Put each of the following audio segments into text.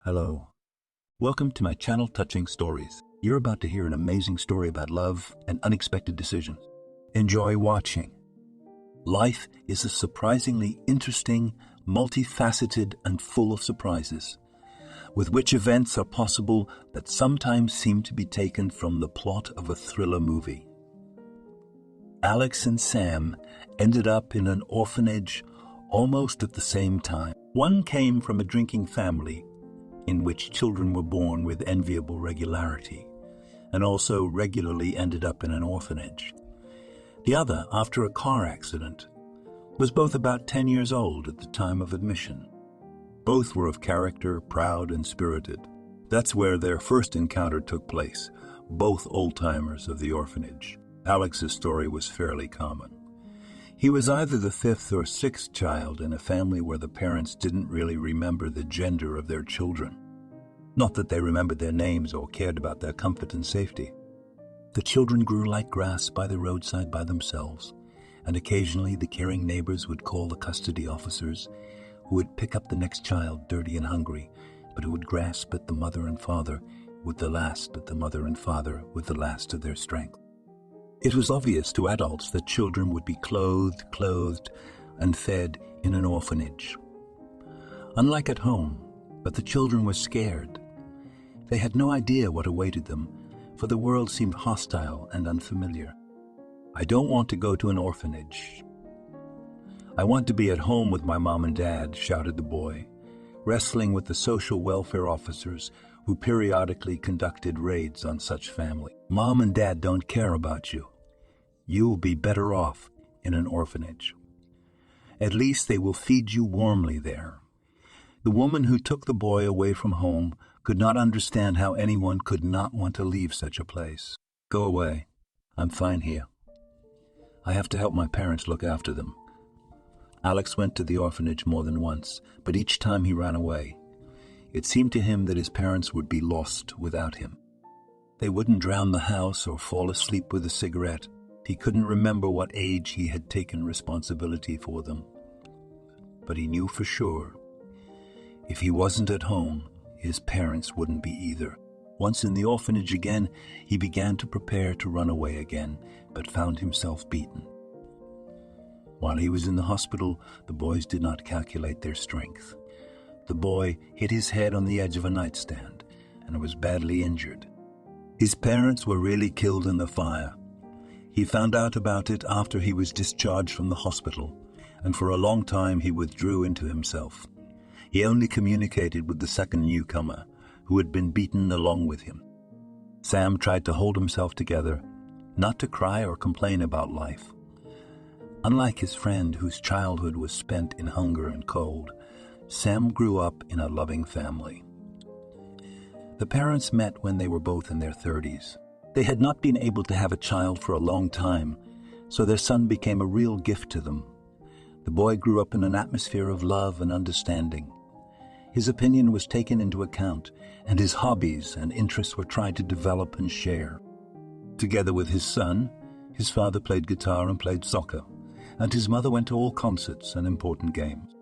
Hello. Welcome to my channel Touching Stories. You're about to hear an amazing story about love and unexpected decisions. Enjoy watching. Life is a surprisingly interesting, multifaceted, and full of surprises, with which events are possible that sometimes seem to be taken from the plot of a thriller movie. Alex and Sam ended up in an orphanage almost at the same time. One came from a drinking family in which children were born with enviable regularity, and also regularly ended up in an orphanage. The other, after a car accident, was both about 10 years old at the time of admission. Both were of character, proud and spirited. That's where their first encounter took place, both old-timers of the orphanage. Alex's story was fairly common. He was either the fifth or sixth child in a family where the parents didn't really remember the gender of their children. Not that they remembered their names or cared about their comfort and safety. The children grew like grass by the roadside by themselves, and occasionally the caring neighbors would call the custody officers, who would pick up the next child dirty and hungry, but who would grasp at the mother and father with the last of the last of their strength. It was obvious to adults that children would be clothed, and fed in an orphanage. Unlike at home, but the children were scared. They had no idea what awaited them, for the world seemed hostile and unfamiliar. "I don't want to go to an orphanage. I want to be at home with my mom and dad," shouted the boy, wrestling with the social welfare officers who periodically conducted raids on such family. "Mom and dad don't care about you. You will be better off in an orphanage. At least they will feed you warmly there." The woman who took the boy away from home could not understand how anyone could not want to leave such a place. "Go away. I'm fine here. I have to help my parents look after them." Alex went to the orphanage more than once, but each time he ran away. It seemed to him that his parents would be lost without him. They wouldn't drown the house or fall asleep with a cigarette. He couldn't remember what age he had taken responsibility for them. But he knew for sure, if he wasn't at home, his parents wouldn't be either. Once in the orphanage again, he began to prepare to run away again, but found himself beaten. While he was in the hospital, the boys did not calculate their strength. The boy hit his head on the edge of a nightstand and was badly injured. His parents were really killed in the fire. He found out about it after he was discharged from the hospital, and for a long time he withdrew into himself. He only communicated with the second newcomer, who had been beaten along with him. Sam tried to hold himself together, not to cry or complain about life. Unlike his friend, whose childhood was spent in hunger and cold, Sam grew up in a loving family. The parents met when they were both in their 30s. They had not been able to have a child for a long time, so their son became a real gift to them. The boy grew up in an atmosphere of love and understanding. His opinion was taken into account, and his hobbies and interests were tried to develop and share. Together with his son, his father played guitar and played soccer, and his mother went to all concerts and important games.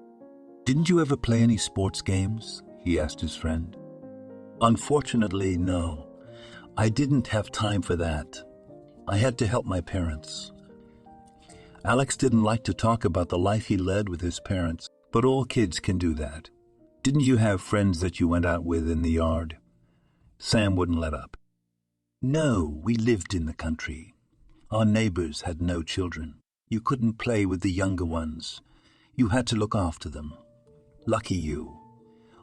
"Didn't you ever play any sports games?" he asked his friend. "Unfortunately, no. I didn't have time for that. I had to help my parents." Alex didn't like to talk about the life he led with his parents, but all kids can do that. "Didn't you have friends that you went out with in the yard?" Sam wouldn't let up. "No, we lived in the country. Our neighbors had no children. You couldn't play with the younger ones. You had to look after them. Lucky you.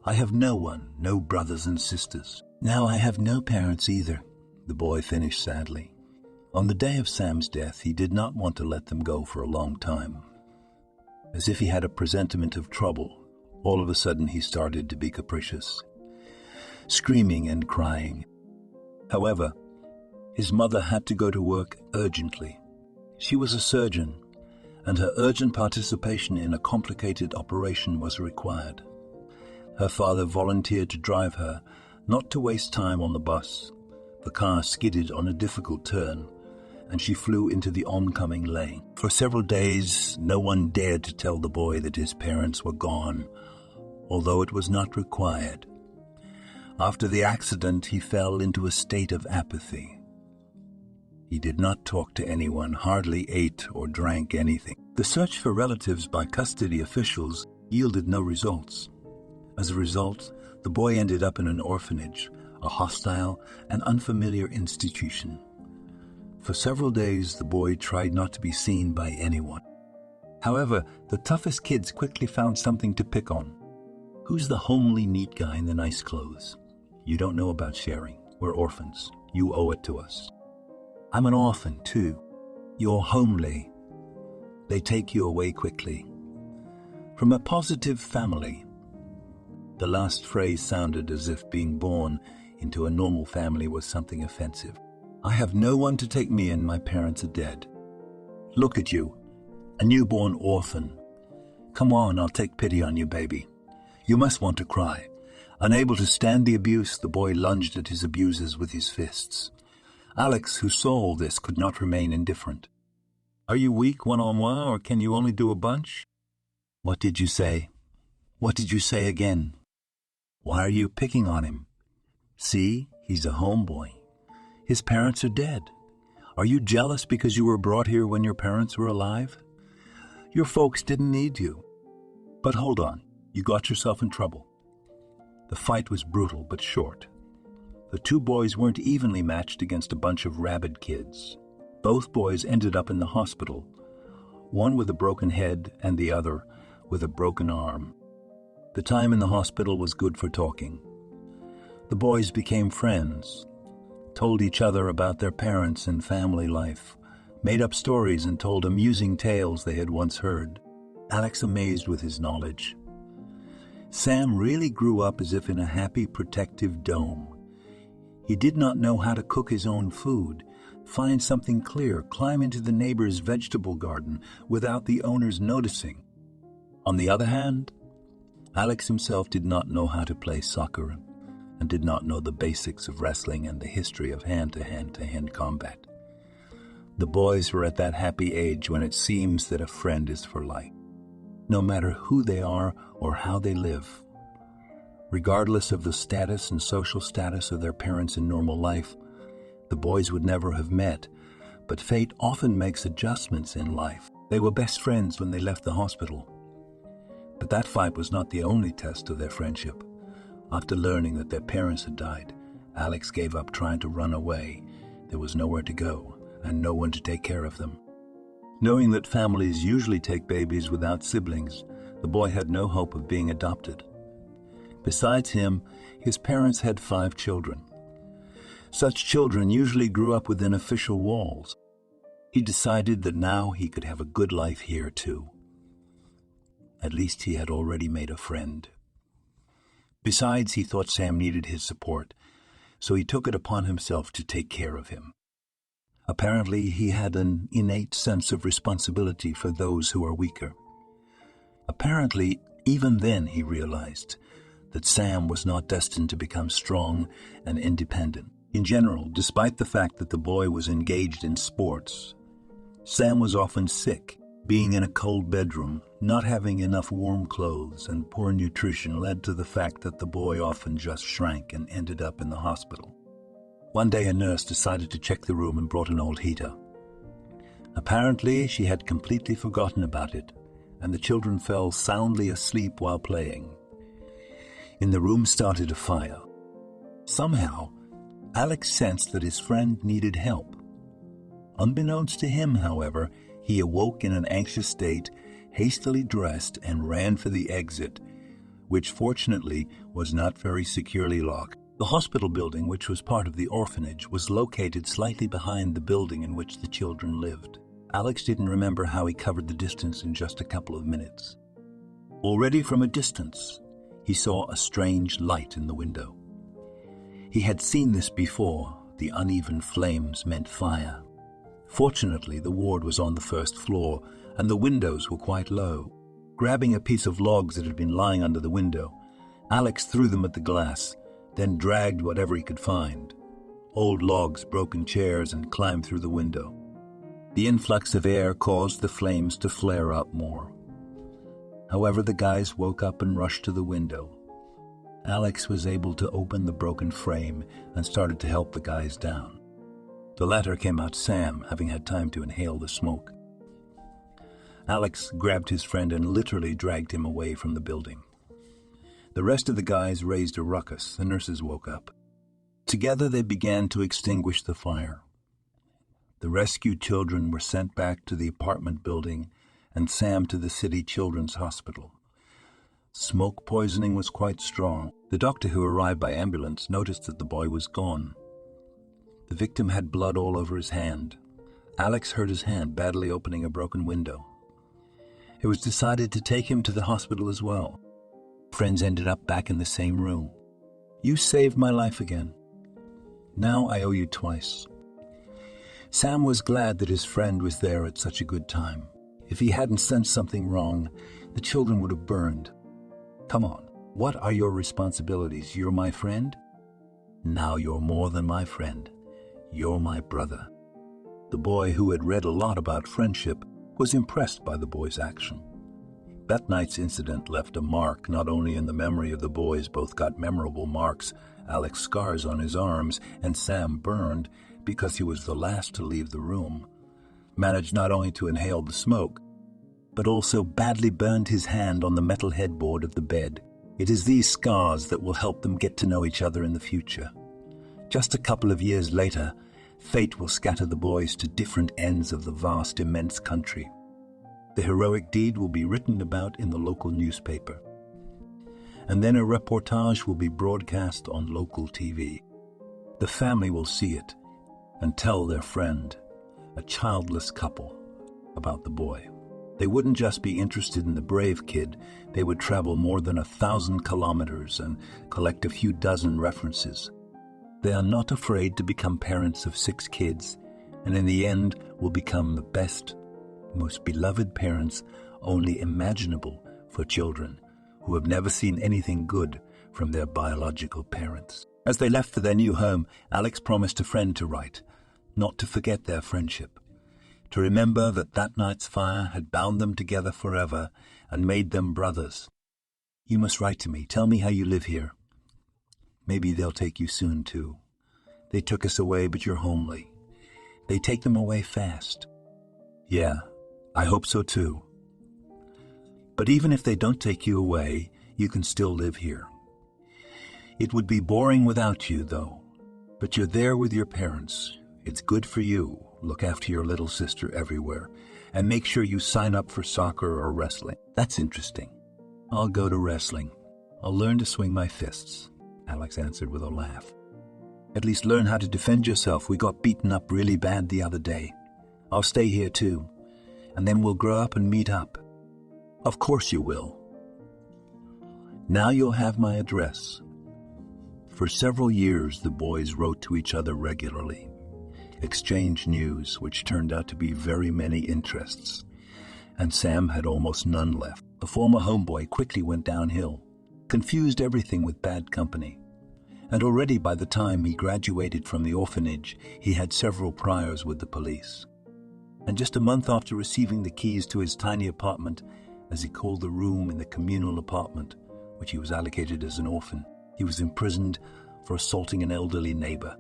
I have no one, no brothers and sisters." "Now I have no parents either," the boy finished sadly. On the day of Sam's death, he did not want to let them go for a long time. As if he had a presentiment of trouble, all of a sudden he started to be capricious, screaming and crying. However, his mother had to go to work urgently. She was a surgeon, and her urgent participation in a complicated operation was required. Her father volunteered to drive her, not to waste time on the bus. The car skidded on a difficult turn, and she flew into the oncoming lane. For several days, no one dared to tell the boy that his parents were gone, although it was not required. After the accident, he fell into a state of apathy. He did not talk to anyone, hardly ate or drank anything. The search for relatives by custody officials yielded no results. As a result, the boy ended up in an orphanage, a hostile and unfamiliar institution. For several days, the boy tried not to be seen by anyone. However, the toughest kids quickly found something to pick on. Who's the homely, neat guy in the nice clothes? You don't know about sharing. We're orphans. You owe it to us. I'm an orphan, too. You're homely. They take you away quickly. From a positive family. The last phrase sounded as if being born into a normal family was something offensive. I have no one to take me in. My parents are dead. Look at you, a newborn orphan. Come on, I'll take pity on you, baby. You must want to cry. Unable to stand the abuse, the boy lunged at his abusers with his fists. Alex, who saw all this, could not remain indifferent. Are you weak one-on-one, or can you only do a bunch? What did you say? What did you say again? Why are you picking on him? See, he's a homeboy. His parents are dead. Are you jealous because you were brought here when your parents were alive? Your folks didn't need you. But hold on, you got yourself in trouble. The fight was brutal but short. The two boys weren't evenly matched against a bunch of rabid kids. Both boys ended up in the hospital, one with a broken head and the other with a broken arm. The time in the hospital was good for talking. The boys became friends, told each other about their parents and family life, made up stories and told amusing tales they had once heard. Alex amazed with his knowledge. Sam really grew up as if in a happy, protective dome. He did not know how to cook his own food, find something clear, climb into the neighbor's vegetable garden without the owners noticing. On the other hand, Alex himself did not know how to play soccer and did not know the basics of wrestling and the history of hand-to-hand combat. The boys were at that happy age when it seems that a friend is for life, no matter who they are or how they live. Regardless of the status and social status of their parents in normal life, the boys would never have met, but fate often makes adjustments in life. They were best friends when they left the hospital. But that fight was not the only test of their friendship. After learning that their parents had died, Alex gave up trying to run away. There was nowhere to go and no one to take care of them. Knowing that families usually take babies without siblings, the boy had no hope of being adopted. Besides him, his parents had 5 children. Such children usually grew up within official walls. He decided that now he could have a good life here too. At least he had already made a friend. Besides, he thought Sam needed his support, so he took it upon himself to take care of him. Apparently, he had an innate sense of responsibility for those who are weaker. Apparently, even then he realized that Sam was not destined to become strong and independent. In general, despite the fact that the boy was engaged in sports, Sam was often sick. Being in a cold bedroom, not having enough warm clothes, and poor nutrition led to the fact that the boy often just shrank and ended up in the hospital. One day a nurse decided to check the room and brought an old heater. Apparently, she had completely forgotten about it, and the children fell soundly asleep while playing. In the room started a fire. Somehow, Alex sensed that his friend needed help. Unbeknownst to him, however, he awoke in an anxious state, hastily dressed, and ran for the exit, which fortunately was not very securely locked. The hospital building, which was part of the orphanage, was located slightly behind the building in which the children lived. Alex didn't remember how he covered the distance in just a couple of minutes. Already from a distance, he saw a strange light in the window. He had seen this before. The uneven flames meant fire. Fortunately, the ward was on the first floor, and the windows were quite low. Grabbing a piece of logs that had been lying under the window, Alex threw them at the glass, then dragged whatever he could find. Old logs, broken chairs, and climbed through the window. The influx of air caused the flames to flare up more. However, the guys woke up and rushed to the window. Alex was able to open the broken frame and started to help the guys down. The latter came out Sam, having had time to inhale the smoke. Alex grabbed his friend and literally dragged him away from the building. The rest of the guys raised a ruckus. The nurses woke up. Together they began to extinguish the fire. The rescued children were sent back to the apartment building and Sam to the city children's hospital. Smoke poisoning was quite strong. The doctor who arrived by ambulance noticed that the boy was gone. The victim had blood all over his hand. Alex hurt his hand badly opening a broken window. It was decided to take him to the hospital as well. Friends ended up back in the same room. You saved my life again. Now I owe you twice. Sam was glad that his friend was there at such a good time. If he hadn't sensed something wrong, the children would have burned. Come on, what are your responsibilities? You're my friend? Now you're more than my friend. You're my brother. The boy, who had read a lot about friendship, was impressed by the boy's action. That night's incident left a mark not only in the memory of the boys. Both got memorable marks, Alex scars on his arms, and Sam burned because he was the last to leave the room. Managed not only to inhale the smoke, but also badly burned his hand on the metal headboard of the bed. It is these scars that will help them get to know each other in the future. Just a couple of years later, fate will scatter the boys to different ends of the vast, immense country. The heroic deed will be written about in the local newspaper. And then a reportage will be broadcast on local TV. The family will see it and tell their friend, a childless couple, about the boy. They wouldn't just be interested in the brave kid, they would travel more than 1,000 kilometers and collect a few dozen references. They are not afraid to become parents of 6 kids, and in the end will become the best, most beloved parents only imaginable for children who have never seen anything good from their biological parents. As they left for their new home, Alex promised a friend to write, not to forget their friendship, to remember that that night's fire had bound them together forever and made them brothers. You must write to me. Tell me how you live here. Maybe they'll take you soon, too. They took us away, but you're homely. They take them away fast. Yeah, I hope so, too. But even if they don't take you away, you can still live here. It would be boring without you, though. But you're there with your parents. It's good for you. Look after your little sister everywhere. And make sure you sign up for soccer or wrestling. That's interesting. I'll go to wrestling. I'll learn to swing my fists, Alex answered with a laugh. At least learn how to defend yourself. We got beaten up really bad the other day. I'll stay here too. And then we'll grow up and meet up. Of course you will. Now you'll have my address. For several years, the boys wrote to each other regularly, exchanged news, which turned out to be very many interests. And Sam had almost none left. The former homeboy quickly went downhill, confused everything with bad company. And already by the time he graduated from the orphanage, he had several priors with the police. And just a month after receiving the keys to his tiny apartment, as he called the room in the communal apartment, which he was allocated as an orphan, he was imprisoned for assaulting an elderly neighbor.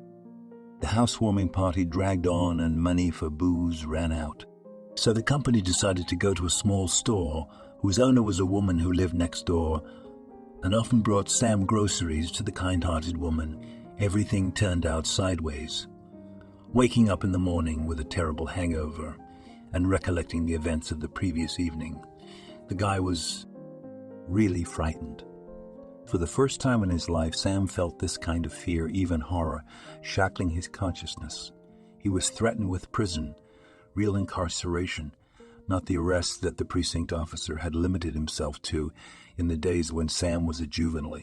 The housewarming party dragged on and money for booze ran out. So the company decided to go to a small store whose owner was a woman who lived next door and often brought Sam groceries to the kind-hearted woman. Everything turned out sideways. Waking up in the morning with a terrible hangover and recollecting the events of the previous evening, the guy was really frightened. For the first time in his life, Sam felt this kind of fear, even horror, shackling his consciousness. He was threatened with prison, real incarceration, not the arrest that the precinct officer had limited himself to in the days when Sam was a juvenile.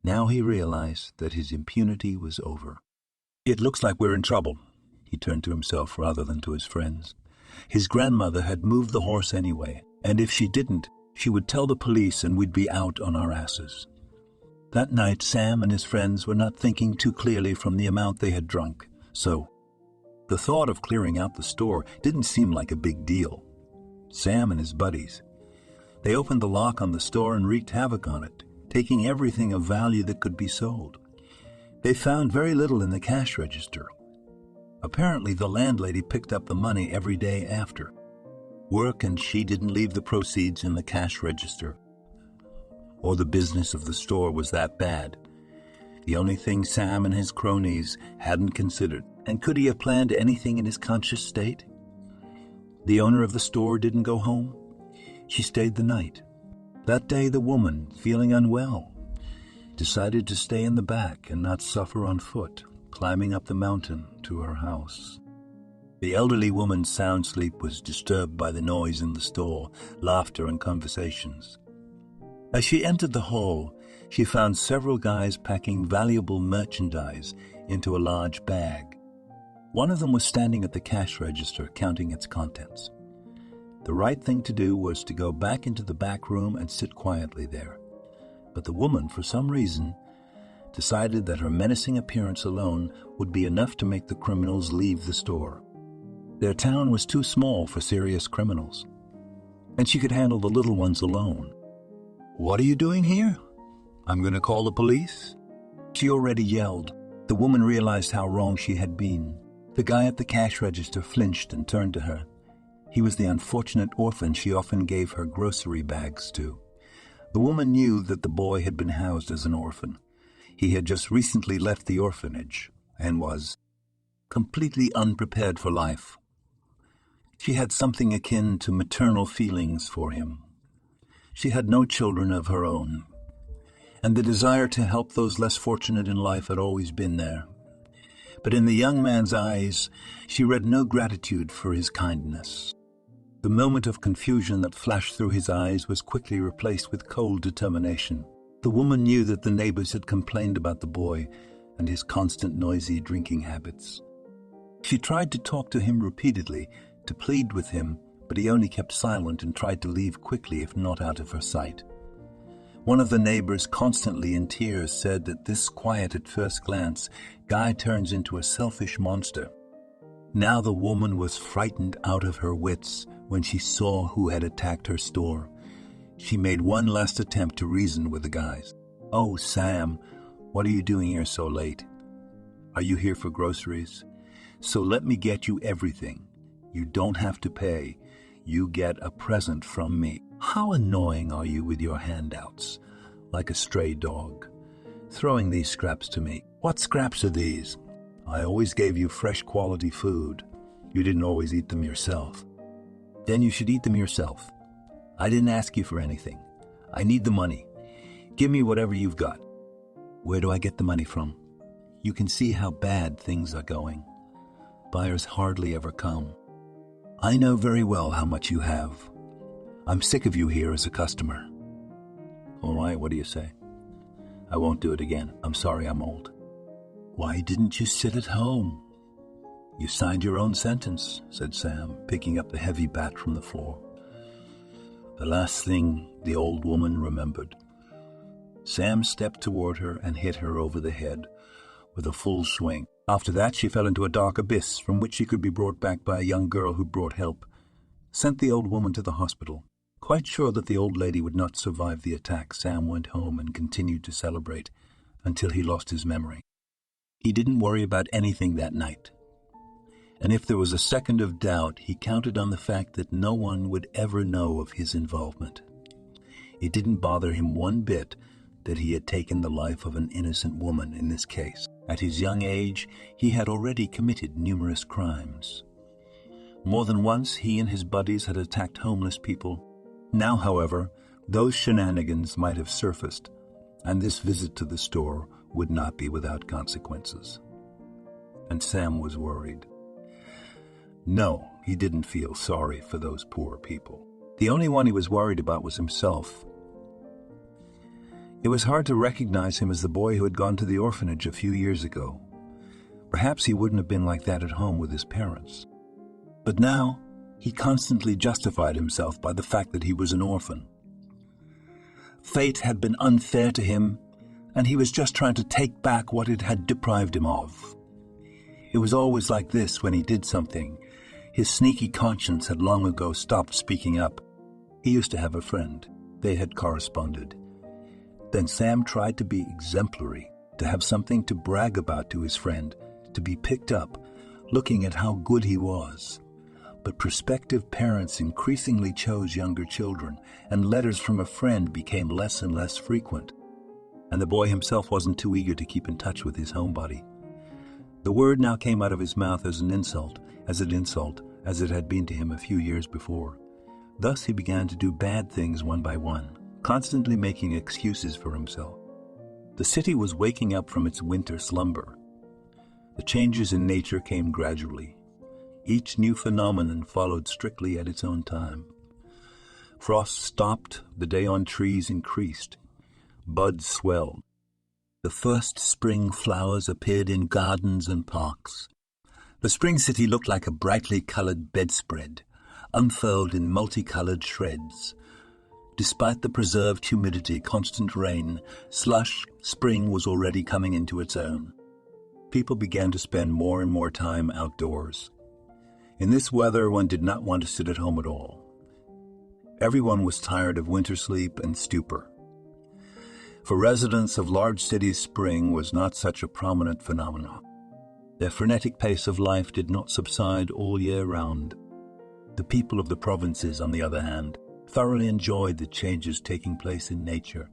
Now he realized that his impunity was over. It looks like we're in trouble, he turned to himself rather than to his friends. His grandmother had moved the horse anyway, and if she didn't, she would tell the police and we'd be out on our asses. That night, Sam and his friends were not thinking too clearly from the amount they had drunk, so the thought of clearing out the store didn't seem like a big deal. Sam and his buddies, they opened the lock on the store and wreaked havoc on it, taking everything of value that could be sold. They found very little in the cash register. Apparently, the landlady picked up the money every day after work, and she didn't leave the proceeds in the cash register. Or the business of the store was that bad. The only thing Sam and his cronies hadn't considered. And could he have planned anything in his conscious state? The owner of the store didn't go home. She stayed the night. That day, the woman, feeling unwell, decided to stay in the back and not suffer on foot, climbing up the mountain to her house. The elderly woman's sound sleep was disturbed by the noise in the store, laughter and conversations. As she entered the hall, she found several guys packing valuable merchandise into a large bag. One of them was standing at the cash register counting its contents. The right thing to do was to go back into the back room and sit quietly there. But the woman, for some reason, decided that her menacing appearance alone would be enough to make the criminals leave the store. Their town was too small for serious criminals, and she could handle the little ones alone. "What are you doing here? I'm going to call the police." She already yelled. The woman realized how wrong she had been. The guy at the cash register flinched and turned to her. He was the unfortunate orphan she often gave her grocery bags to. The woman knew that the boy had been housed as an orphan. He had just recently left the orphanage and was completely unprepared for life. She had something akin to maternal feelings for him. She had no children of her own, and the desire to help those less fortunate in life had always been there. But in the young man's eyes, she read no gratitude for his kindness. The moment of confusion that flashed through his eyes was quickly replaced with cold determination. The woman knew that the neighbors had complained about the boy and his constant noisy drinking habits. She tried to talk to him repeatedly, to plead with him, but he only kept silent and tried to leave quickly if not out of her sight. One of the neighbors, constantly in tears, said that this quiet at first glance guy turns into a selfish monster. Now the woman was frightened out of her wits when she saw who had attacked her store. She made one last attempt to reason with the guys. "Oh, Sam, what are you doing here so late? Are you here for groceries? So let me get you everything. You don't have to pay. You get a present from me." How annoying are you with your handouts, like a stray dog, throwing these scraps to me. What scraps are these? I always gave you fresh quality food. You didn't always eat them yourself. Then you should eat them yourself. I didn't ask you for anything. I need the money. Give me whatever you've got. Where do I get the money from? You can see how bad things are going. Buyers hardly ever come. I know very well how much you have. I'm sick of you here as a customer. All right, what do you say? I won't do it again. I'm sorry I'm old. Why didn't you sit at home? You signed your own sentence, said Sam, picking up the heavy bat from the floor. The last thing the old woman remembered. Sam stepped toward her and hit her over the head with a full swing. After that, she fell into a dark abyss from which she could be brought back by a young girl who brought help, sent the old woman to the hospital. Quite sure that the old lady would not survive the attack, Sam went home and continued to celebrate until he lost his memory. He didn't worry about anything that night. And if there was a second of doubt, he counted on the fact that no one would ever know of his involvement. It didn't bother him one bit that he had taken the life of an innocent woman in this case. At his young age, he had already committed numerous crimes. More than once, he and his buddies had attacked homeless people. Now, however, those shenanigans might have surfaced, and this visit to the store would not be without consequences. And Sam was worried. No, he didn't feel sorry for those poor people. The only one he was worried about was himself. It was hard to recognize him as the boy who had gone to the orphanage a few years ago. Perhaps he wouldn't have been like that at home with his parents. But now, he constantly justified himself by the fact that he was an orphan. Fate had been unfair to him, and he was just trying to take back what it had deprived him of. It was always like this when he did something. His sneaky conscience had long ago stopped speaking up. He used to have a friend. They had corresponded. Then Sam tried to be exemplary, to have something to brag about to his friend, to be picked up, looking at how good he was. But prospective parents increasingly chose younger children, and letters from a friend became less and less frequent. And the boy himself wasn't too eager to keep in touch with his homebody. The word now came out of his mouth as an insult as it had been to him a few years before. Thus he began to do bad things one by one, constantly making excuses for himself. The city was waking up from its winter slumber. The changes in nature came gradually. Each new phenomenon followed strictly at its own time. Frost stopped, the day on trees increased. Buds swelled. The first spring flowers appeared in gardens and parks. The spring city looked like a brightly colored bedspread, unfurled in multicolored shreds. Despite the preserved humidity, constant rain, slush, spring was already coming into its own. People began to spend more and more time outdoors. In this weather, one did not want to sit at home at all. Everyone was tired of winter sleep and stupor. For residents of large cities, spring was not such a prominent phenomenon. Their frenetic pace of life did not subside all year round. The people of the provinces, on the other hand, thoroughly enjoyed the changes taking place in nature.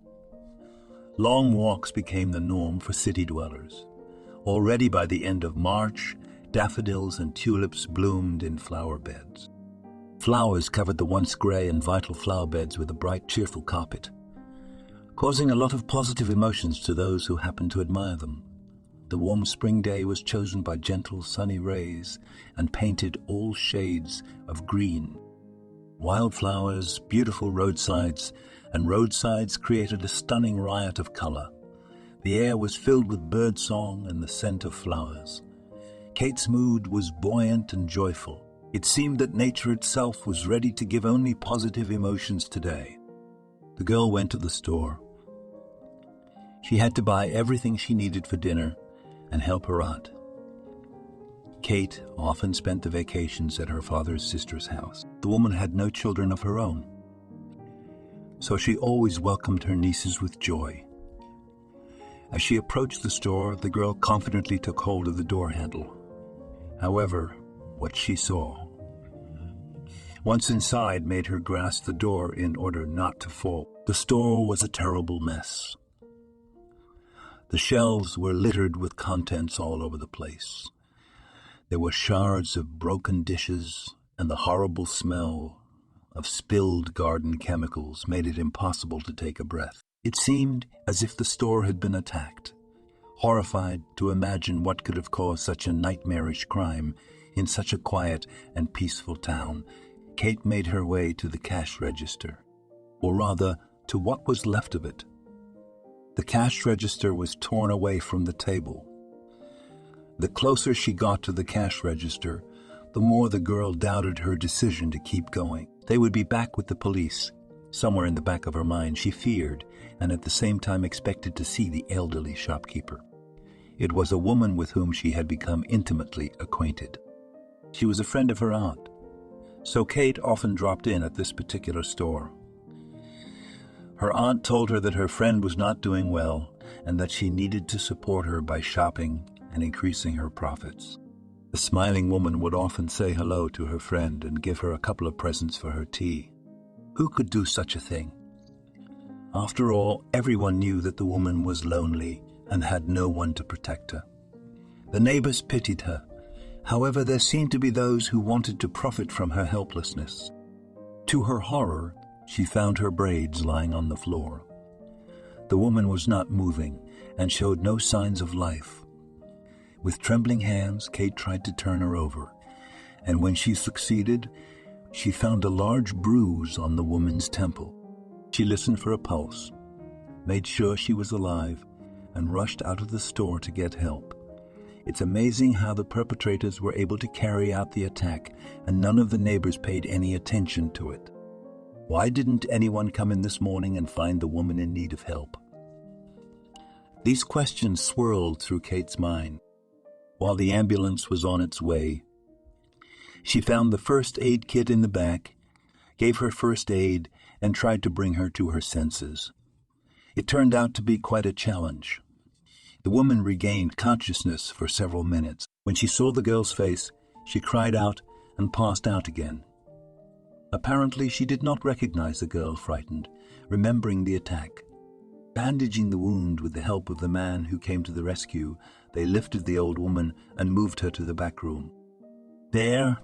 Long walks became the norm for city dwellers. Already by the end of March, daffodils and tulips bloomed in flower beds. Flowers covered the once grey and vital flower beds with a bright, cheerful carpet, causing a lot of positive emotions to those who happened to admire them. The warm spring day was chosen by gentle, sunny rays and painted all shades of green. Wildflowers, beautiful roadsides, and roadsides created a stunning riot of color. The air was filled with birdsong and the scent of flowers. Kate's mood was buoyant and joyful. It seemed that nature itself was ready to give only positive emotions today. The girl went to the store. She had to buy everything she needed for dinner and help her aunt. Kate often spent the vacations at her father's sister's house. The woman had no children of her own, so she always welcomed her nieces with joy. As she approached the store, the girl confidently took hold of the door handle. However, what she saw, once inside, made her grasp the door in order not to fall. The store was a terrible mess. The shelves were littered with contents all over the place. There were shards of broken dishes, and the horrible smell of spilled garden chemicals made it impossible to take a breath. It seemed as if the store had been attacked. Horrified to imagine what could have caused such a nightmarish crime in such a quiet and peaceful town, Kate made her way to the cash register, or rather, to what was left of it. The cash register was torn away from the table. The closer she got to the cash register, the more the girl doubted her decision to keep going. They would be back with the police. Somewhere in the back of her mind, she feared, and at the same time expected to see the elderly shopkeeper. It was a woman with whom she had become intimately acquainted. She was a friend of her aunt, so Kate often dropped in at this particular store. Her aunt told her that her friend was not doing well and that she needed to support her by shopping and increasing her profits. The smiling woman would often say hello to her friend and give her a couple of presents for her tea. Who could do such a thing? After all, everyone knew that the woman was lonely and had no one to protect her. The neighbors pitied her. However, there seemed to be those who wanted to profit from her helplessness. To her horror, she found her braids lying on the floor. The woman was not moving and showed no signs of life. With trembling hands, Kate tried to turn her over, and when she succeeded, she found a large bruise on the woman's temple. She listened for a pulse, made sure she was alive, and rushed out of the store to get help. It's amazing how the perpetrators were able to carry out the attack, and none of the neighbors paid any attention to it. Why didn't anyone come in this morning and find the woman in need of help? These questions swirled through Kate's mind. While the ambulance was on its way, she found the first aid kit in the back, gave her first aid, and tried to bring her to her senses. It turned out to be quite a challenge. The woman regained consciousness for several minutes. When she saw the girl's face, she cried out and passed out again. Apparently, she did not recognize the girl, frightened, remembering the attack. Bandaging the wound with the help of the man who came to the rescue, they lifted the old woman and moved her to the back room. There,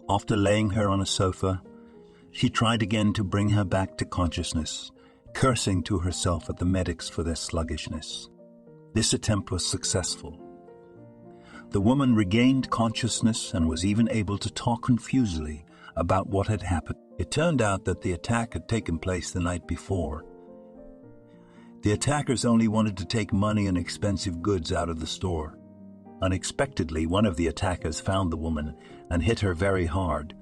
after laying her on a sofa, she tried again to bring her back to consciousness, cursing to herself at the medics for their sluggishness. This attempt was successful. The woman regained consciousness and was even able to talk confusedly about what had happened. It turned out that the attack had taken place the night before. The attackers only wanted to take money and expensive goods out of the store. Unexpectedly, one of the attackers found the woman and hit her very hard.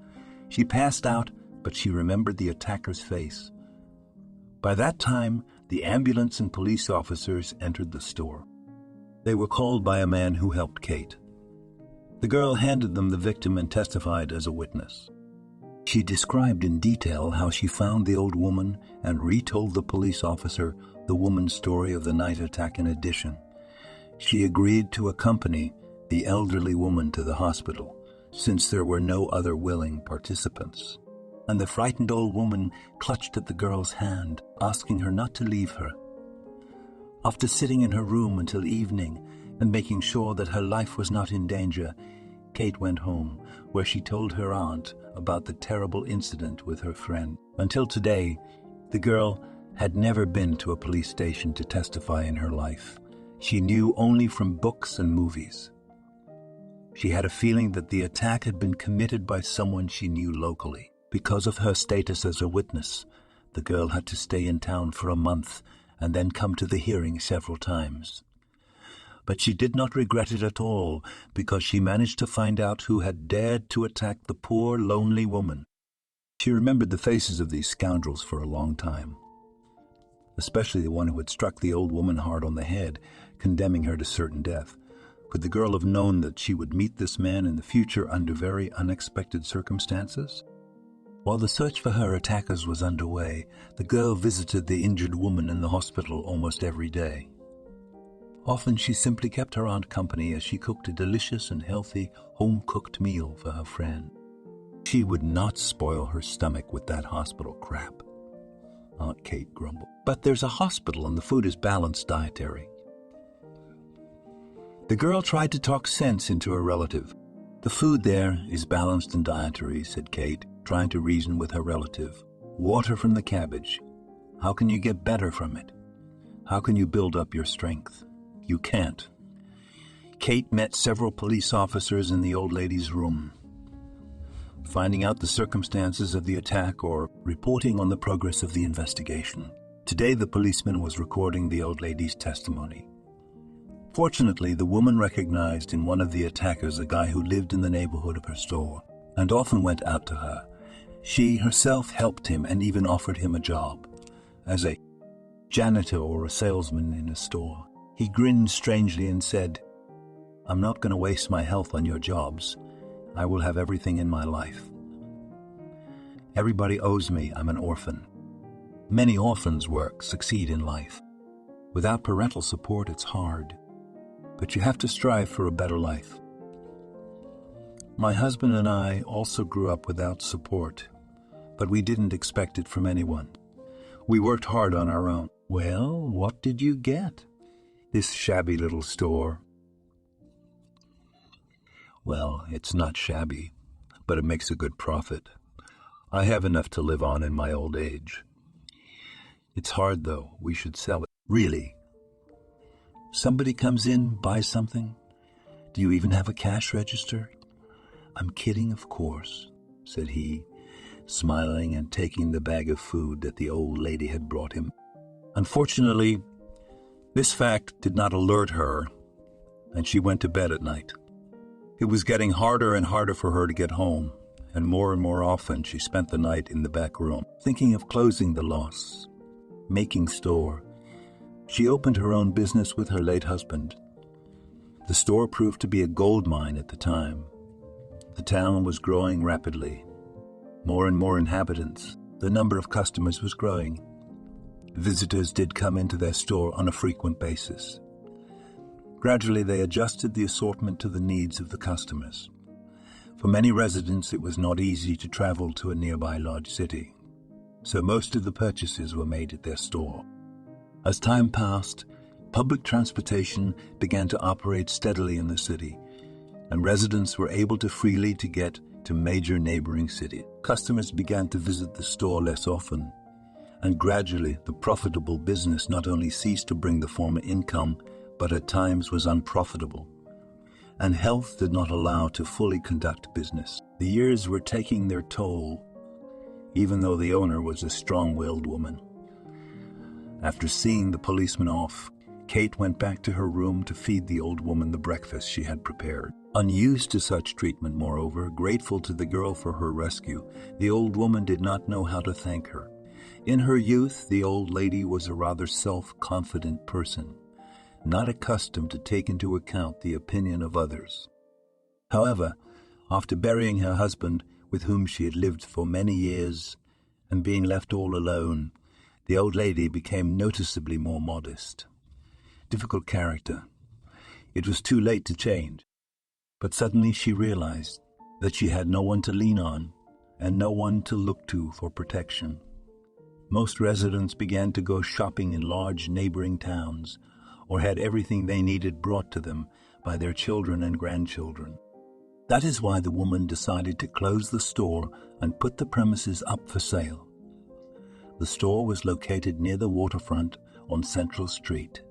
She passed out, but she remembered the attacker's face. By that time, the ambulance and police officers entered the store. They were called by a man who helped Kate. The girl handed them the victim and testified as a witness. She described in detail how she found the old woman and retold the police officer the woman's story of the night attack. In addition, she agreed to accompany the elderly woman to the hospital, since there were no other willing participants. And the frightened old woman clutched at the girl's hand, asking her not to leave her. After sitting in her room until evening and making sure that her life was not in danger, Kate went home, where she told her aunt about the terrible incident with her friend. Until today, the girl had never been to a police station to testify in her life. She knew only from books and movies. She had a feeling that the attack had been committed by someone she knew locally. Because of her status as a witness, the girl had to stay in town for a month and then come to the hearing several times. But she did not regret it at all, because she managed to find out who had dared to attack the poor, lonely woman. She remembered the faces of these scoundrels for a long time, especially the one who had struck the old woman hard on the head, condemning her to certain death. Could the girl have known that she would meet this man in the future under very unexpected circumstances? While the search for her attackers was underway, the girl visited the injured woman in the hospital almost every day. Often she simply kept her aunt company as she cooked a delicious and healthy home-cooked meal for her friend. She would not spoil her stomach with that hospital crap, Aunt Kate grumbled. But there's a hospital and the food is balanced dietary. The girl tried to talk sense into her relative. The food there is balanced and dietary, said Kate, trying to reason with her relative. Water from the cabbage. How can you get better from it? How can you build up your strength? You can't. Kate met several police officers in the old lady's room, finding out the circumstances of the attack or reporting on the progress of the investigation. Today, the policeman was recording the old lady's testimony. Fortunately, the woman recognized in one of the attackers a guy who lived in the neighborhood of her store and often went out to her. She herself helped him and even offered him a job as a janitor or a salesman in a store. He grinned strangely and said, "I'm not going to waste my health on your jobs. I will have everything in my life. Everybody owes me. I'm an orphan." Many orphans succeed in life. Without parental support, it's hard. But you have to strive for a better life. My husband and I also grew up without support, but we didn't expect it from anyone. We worked hard on our own. Well, what did you get? This shabby little store. Well, it's not shabby, but it makes a good profit. I have enough to live on in my old age. It's hard, though. We should sell it. Really? Somebody comes in, buys something? Do you even have a cash register? I'm kidding, of course, said he, smiling and taking the bag of food that the old lady had brought him. Unfortunately, this fact did not alert her, and she went to bed at night. It was getting harder and harder for her to get home, and more often she spent the night in the back room, thinking of closing the loss, making store. She opened her own business with her late husband. The store proved to be a gold mine at the time. The town was growing rapidly. More and more inhabitants. The number of customers was growing. Visitors did come into their store on a frequent basis. Gradually, they adjusted the assortment to the needs of the customers. For many residents, it was not easy to travel to a nearby large city, so most of the purchases were made at their store. As time passed, public transportation began to operate steadily in the city, and residents were able to freely get to major neighboring cities. Customers began to visit the store less often, and gradually the profitable business not only ceased to bring the former income, but at times was unprofitable, and health did not allow to fully conduct business. The years were taking their toll, even though the owner was a strong-willed woman. After seeing the policeman off, Kate went back to her room to feed the old woman the breakfast she had prepared. Unused to such treatment, moreover, grateful to the girl for her rescue, the old woman did not know how to thank her. In her youth, the old lady was a rather self-confident person, not accustomed to take into account the opinion of others. However, after burying her husband, with whom she had lived for many years, and being left all alone, the old lady became noticeably more modest. Difficult character. It was too late to change, but suddenly she realized that she had no one to lean on and no one to look to for protection. Most residents began to go shopping in large neighboring towns, or had everything they needed brought to them by their children and grandchildren. That is why the woman decided to close the store and put the premises up for sale. The store was located near the waterfront on Central Street.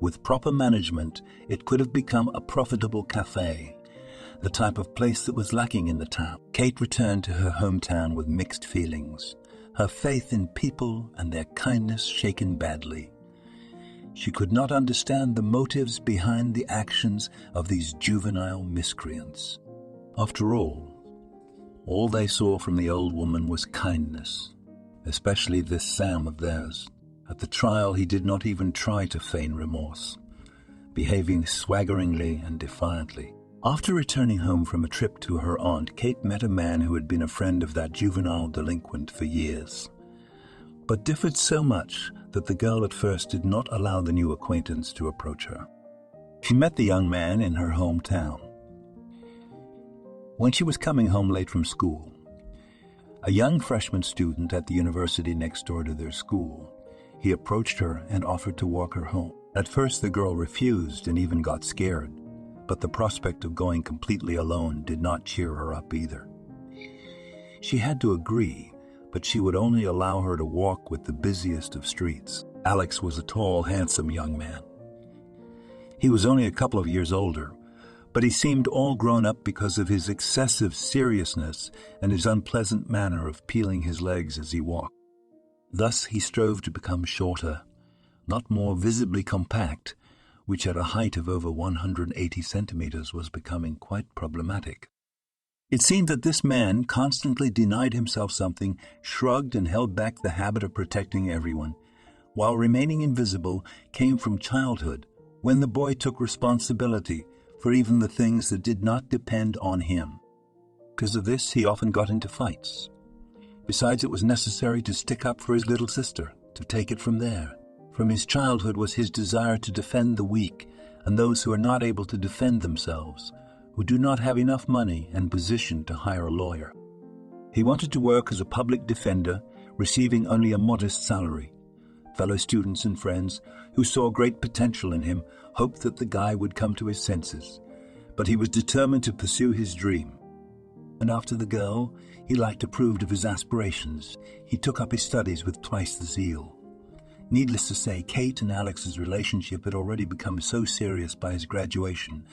With proper management, it could have become a profitable cafe, the type of place that was lacking in the town. Kate returned to her hometown with mixed feelings, her faith in people and their kindness shaken badly. She could not understand the motives behind the actions of these juvenile miscreants. After all they saw from the old woman was kindness, especially this Sam of theirs. At the trial, he did not even try to feign remorse, behaving swaggeringly and defiantly. After returning home from a trip to her aunt, Kate met a man who had been a friend of that juvenile delinquent for years, but differed so much that the girl at first did not allow the new acquaintance to approach her. She met the young man in her hometown. When she was coming home late from school, a young freshman student at the university next door to their school, he approached her and offered to walk her home. At first, the girl refused and even got scared, but the prospect of going completely alone did not cheer her up either. She had to agree, but she would only allow her to walk with the busiest of streets. Alex was a tall, handsome young man. He was only a couple of years older, but he seemed all grown up because of his excessive seriousness and his unpleasant manner of peeling his legs as he walked. Thus he strove to become shorter, not more visibly compact, which at a height of over 180 centimeters was becoming quite problematic. It seemed that this man constantly denied himself something, shrugged and held back the habit of protecting everyone, while remaining invisible came from childhood, when the boy took responsibility for even the things that did not depend on him. Because of this, he often got into fights. Besides, it was necessary to stick up for his little sister, to take it from there. From his childhood was his desire to defend the weak and those who are not able to defend themselves, who do not have enough money and position to hire a lawyer. He wanted to work as a public defender, receiving only a modest salary. Fellow students and friends who saw great potential in him hoped that the guy would come to his senses, but he was determined to pursue his dream. And after the girl, he liked approved of his aspirations. He took up his studies with twice the zeal. Needless to say, Kate and Alex's relationship had already become so serious by his graduation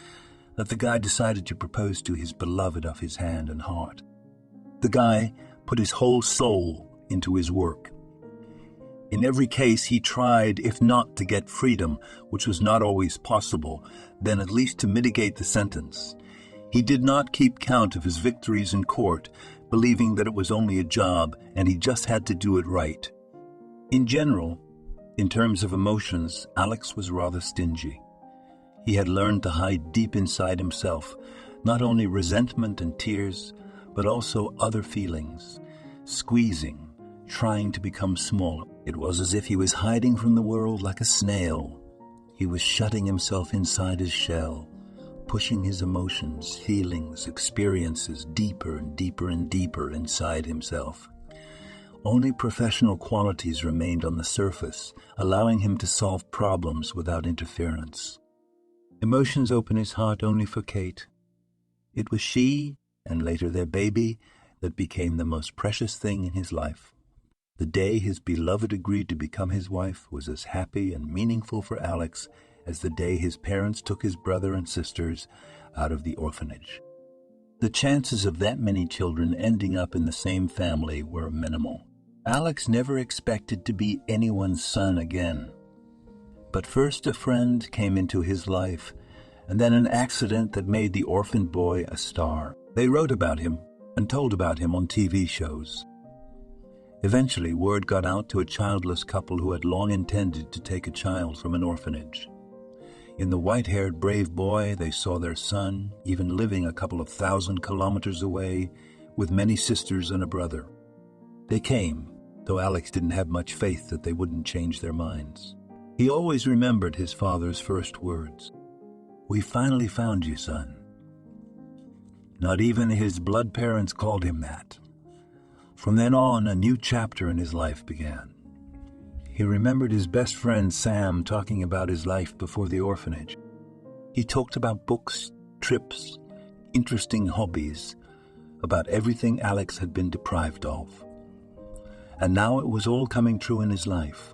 that the guy decided to propose to his beloved of his hand and heart. The guy put his whole soul into his work. In every case, he tried, if not to get freedom, which was not always possible, then at least to mitigate the sentence. He did not keep count of his victories in court, believing that it was only a job and he just had to do it right. In general, in terms of emotions, Alex was rather stingy. He had learned to hide deep inside himself not only resentment and tears, but also other feelings, squeezing, trying to become smaller. It was as if he was hiding from the world like a snail. He was shutting himself inside his shell, pushing his emotions, feelings, experiences deeper and deeper and deeper inside himself. Only professional qualities remained on the surface, allowing him to solve problems without interference. Emotions opened his heart only for Kate. It was she, and later their baby, that became the most precious thing in his life. The day his beloved agreed to become his wife was as happy and meaningful for Alex as the day his parents took his brother and sisters out of the orphanage. The chances of that many children ending up in the same family were minimal. Alex never expected to be anyone's son again. But first a friend came into his life, and then an accident that made the orphaned boy a star. They wrote about him and told about him on TV shows. Eventually, word got out to a childless couple who had long intended to take a child from an orphanage. In the white-haired brave boy, they saw their son, even living a couple of 1,000 kilometers away, with many sisters and a brother. They came, though Alex didn't have much faith that they wouldn't change their minds. He always remembered his father's first words. "We finally found you, son." Not even his blood parents called him that. From then on, a new chapter in his life began. He remembered his best friend Sam talking about his life before the orphanage. He talked about books, trips, interesting hobbies, about everything Alex had been deprived of. And now it was all coming true in his life.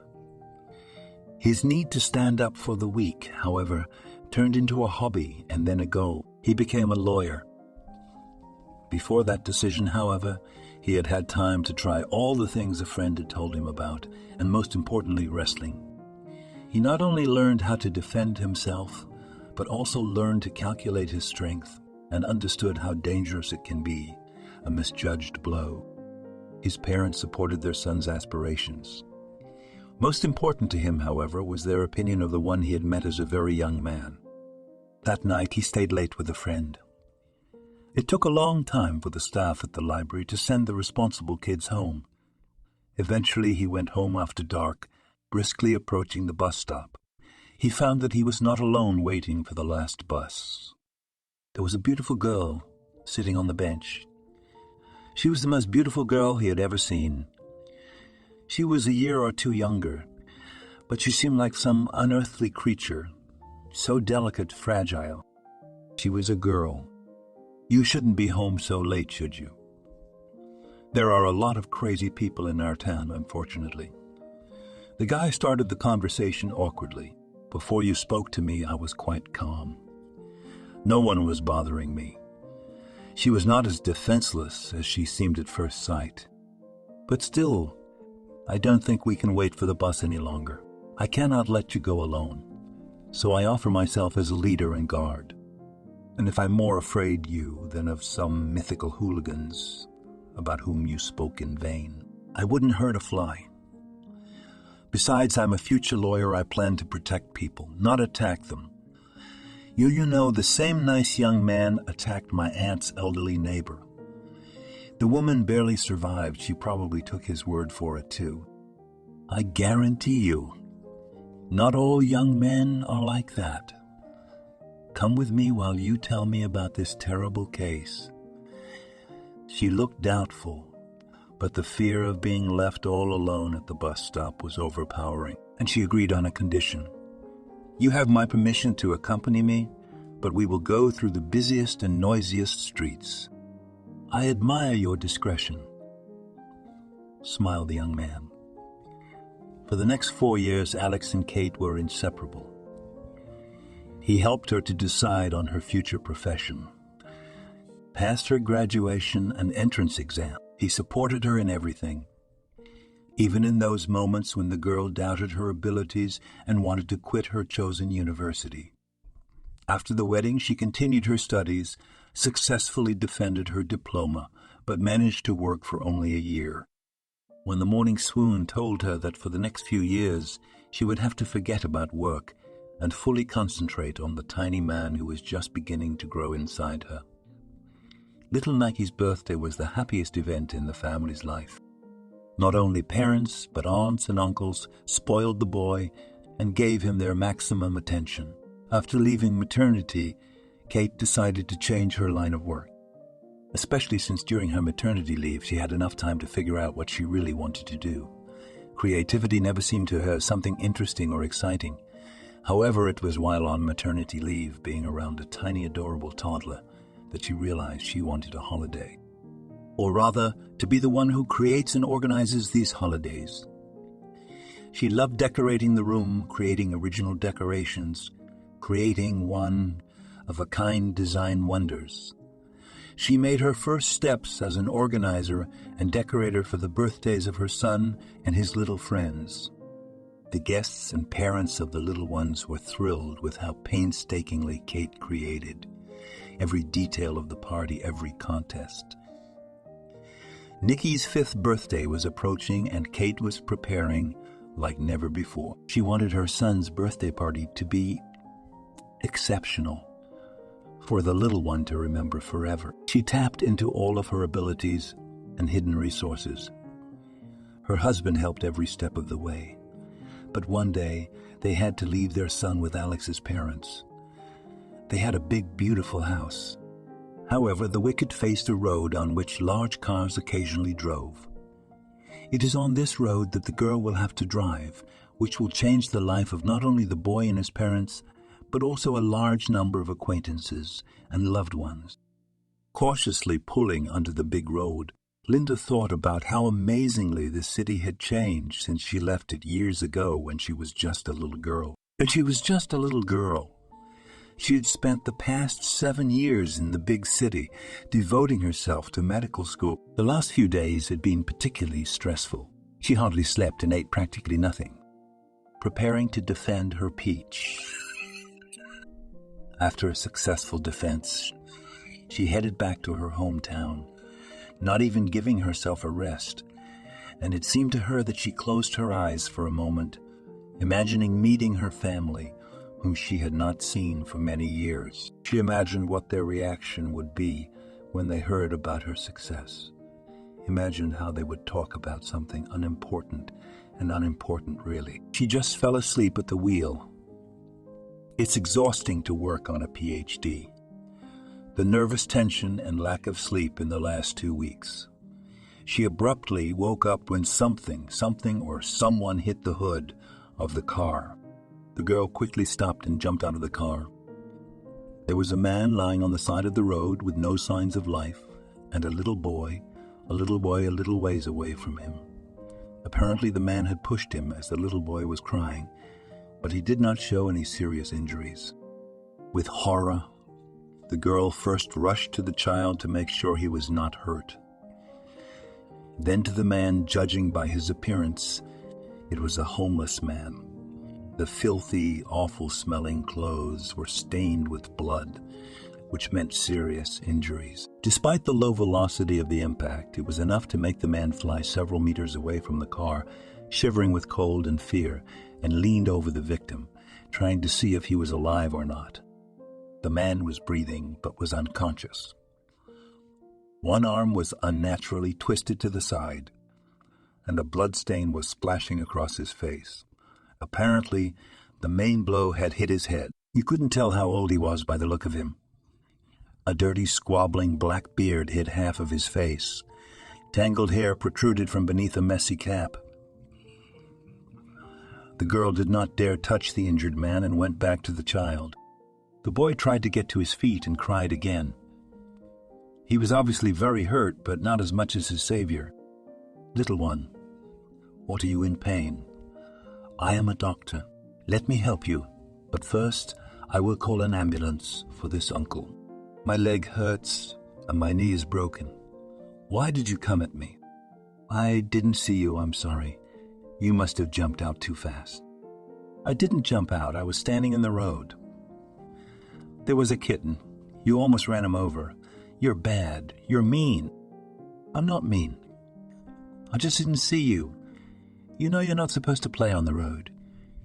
His need to stand up for the weak, however, turned into a hobby and then a goal. He became a lawyer. Before that decision, however, he had had time to try all the things a friend had told him about, and most importantly, wrestling. He not only learned how to defend himself, but also learned to calculate his strength and understood how dangerous it can be, a misjudged blow. His parents supported their son's aspirations. Most important to him, however, was their opinion of the one he had met as a very young man. That night, he stayed late with a friend. It took a long time for the staff at the library to send the responsible kids home. Eventually, he went home after dark, briskly approaching the bus stop. He found that he was not alone waiting for the last bus. There was a beautiful girl sitting on the bench. She was the most beautiful girl he had ever seen. She was a year or two younger, but she seemed like some unearthly creature, so delicate, fragile. She was a girl. You shouldn't be home so late, should you? There are a lot of crazy people in our town, unfortunately. The guy started the conversation awkwardly. Before you spoke to me, I was quite calm. No one was bothering me. She was not as defenseless as she seemed at first sight. But still, I don't think we can wait for the bus any longer. I cannot let you go alone. So I offer myself as a leader and guard. And if I'm more afraid you than of some mythical hooligans about whom you spoke in vain, I wouldn't hurt a fly. Besides, I'm a future lawyer. I plan to protect people, not attack them. You know, the same nice young man attacked my aunt's elderly neighbor. The woman barely survived. She probably took his word for it, too. I guarantee you, not all young men are like that. Come with me while you tell me about this terrible case. She looked doubtful, but the fear of being left all alone at the bus stop was overpowering, and she agreed on a condition. You have my permission to accompany me, but we will go through the busiest and noisiest streets. I admire your discretion, smiled the young man. For the next 4 years, Alex and Kate were inseparable. He helped her to decide on her future profession. Past her graduation and entrance exam, he supported her in everything, even in those moments when the girl doubted her abilities and wanted to quit her chosen university. After the wedding, she continued her studies, successfully defended her diploma, but managed to work for only a year. When the morning swoon told her that for the next few years she would have to forget about work and fully concentrate on the tiny man who was just beginning to grow inside her. Little Maggie's birthday was the happiest event in the family's life. Not only parents, but aunts and uncles spoiled the boy and gave him their maximum attention. After leaving maternity, Kate decided to change her line of work, especially since during her maternity leave she had enough time to figure out what she really wanted to do. Creativity never seemed to her something interesting or exciting. However, it was while on maternity leave, being around a tiny, adorable toddler, that she realized she wanted a holiday. Or rather, to be the one who creates and organizes these holidays. She loved decorating the room, creating original decorations, creating one-of-a-kind design wonders. She made her first steps as an organizer and decorator for the birthdays of her son and his little friends. The guests and parents of the little ones were thrilled with how painstakingly Kate created every detail of the party, every contest. Nikki's 5th birthday was approaching, and Kate was preparing like never before. She wanted her son's birthday party to be exceptional, for the little one to remember forever. She tapped into all of her abilities and hidden resources. Her husband helped every step of the way. But one day, they had to leave their son with Alex's parents. They had a big, beautiful house. However, the wicket faced a road on which large cars occasionally drove. It is on this road that the girl will have to drive, which will change the life of not only the boy and his parents, but also a large number of acquaintances and loved ones. Cautiously pulling under the big road, Linda thought about how amazingly the city had changed since she left it years ago when she was just a little girl. And she was just a little girl. She had spent the past 7 years in the big city, devoting herself to medical school. The last few days had been particularly stressful. She hardly slept and ate practically nothing, preparing to defend her peach. After a successful defense, she headed back to her hometown, not even giving herself a rest, and it seemed to her that she closed her eyes for a moment, imagining meeting her family, whom she had not seen for many years. She imagined what their reaction would be when they heard about her success. Imagined how they would talk about something unimportant, and unimportant really. She just fell asleep at the wheel. It's exhausting to work on a PhD. The nervous tension and lack of sleep in the last 2 weeks. She abruptly woke up when something or someone hit the hood of the car. The girl quickly stopped and jumped out of the car. There was a man lying on the side of the road with no signs of life, and a little boy a little ways away from him. Apparently the man had pushed him as the little boy was crying, but he did not show any serious injuries. With horror, the girl first rushed to the child to make sure he was not hurt. Then to the man, judging by his appearance, it was a homeless man. The filthy, awful-smelling clothes were stained with blood, which meant serious injuries. Despite the low velocity of the impact, it was enough to make the man fly several meters away from the car, shivering with cold and fear, and leaned over the victim, trying to see if he was alive or not. The man was breathing, but was unconscious. One arm was unnaturally twisted to the side, and a bloodstain was splashing across his face. Apparently, the main blow had hit his head. You couldn't tell how old he was by the look of him. A dirty, squabbling black beard hid half of his face. Tangled hair protruded from beneath a messy cap. The girl did not dare touch the injured man and went back to the child. The boy tried to get to his feet and cried again. He was obviously very hurt, but not as much as his savior. "Little one, what are you in pain? I am a doctor. Let me help you, but first I will call an ambulance for this uncle. My leg hurts and my knee is broken. Why did you come at me?" "I didn't see you, I'm sorry. You must have jumped out too fast." "I didn't jump out, I was standing in the road." "There was a kitten. You almost ran him over. You're bad. You're mean." "I'm not mean. I just didn't see you. You know you're not supposed to play on the road.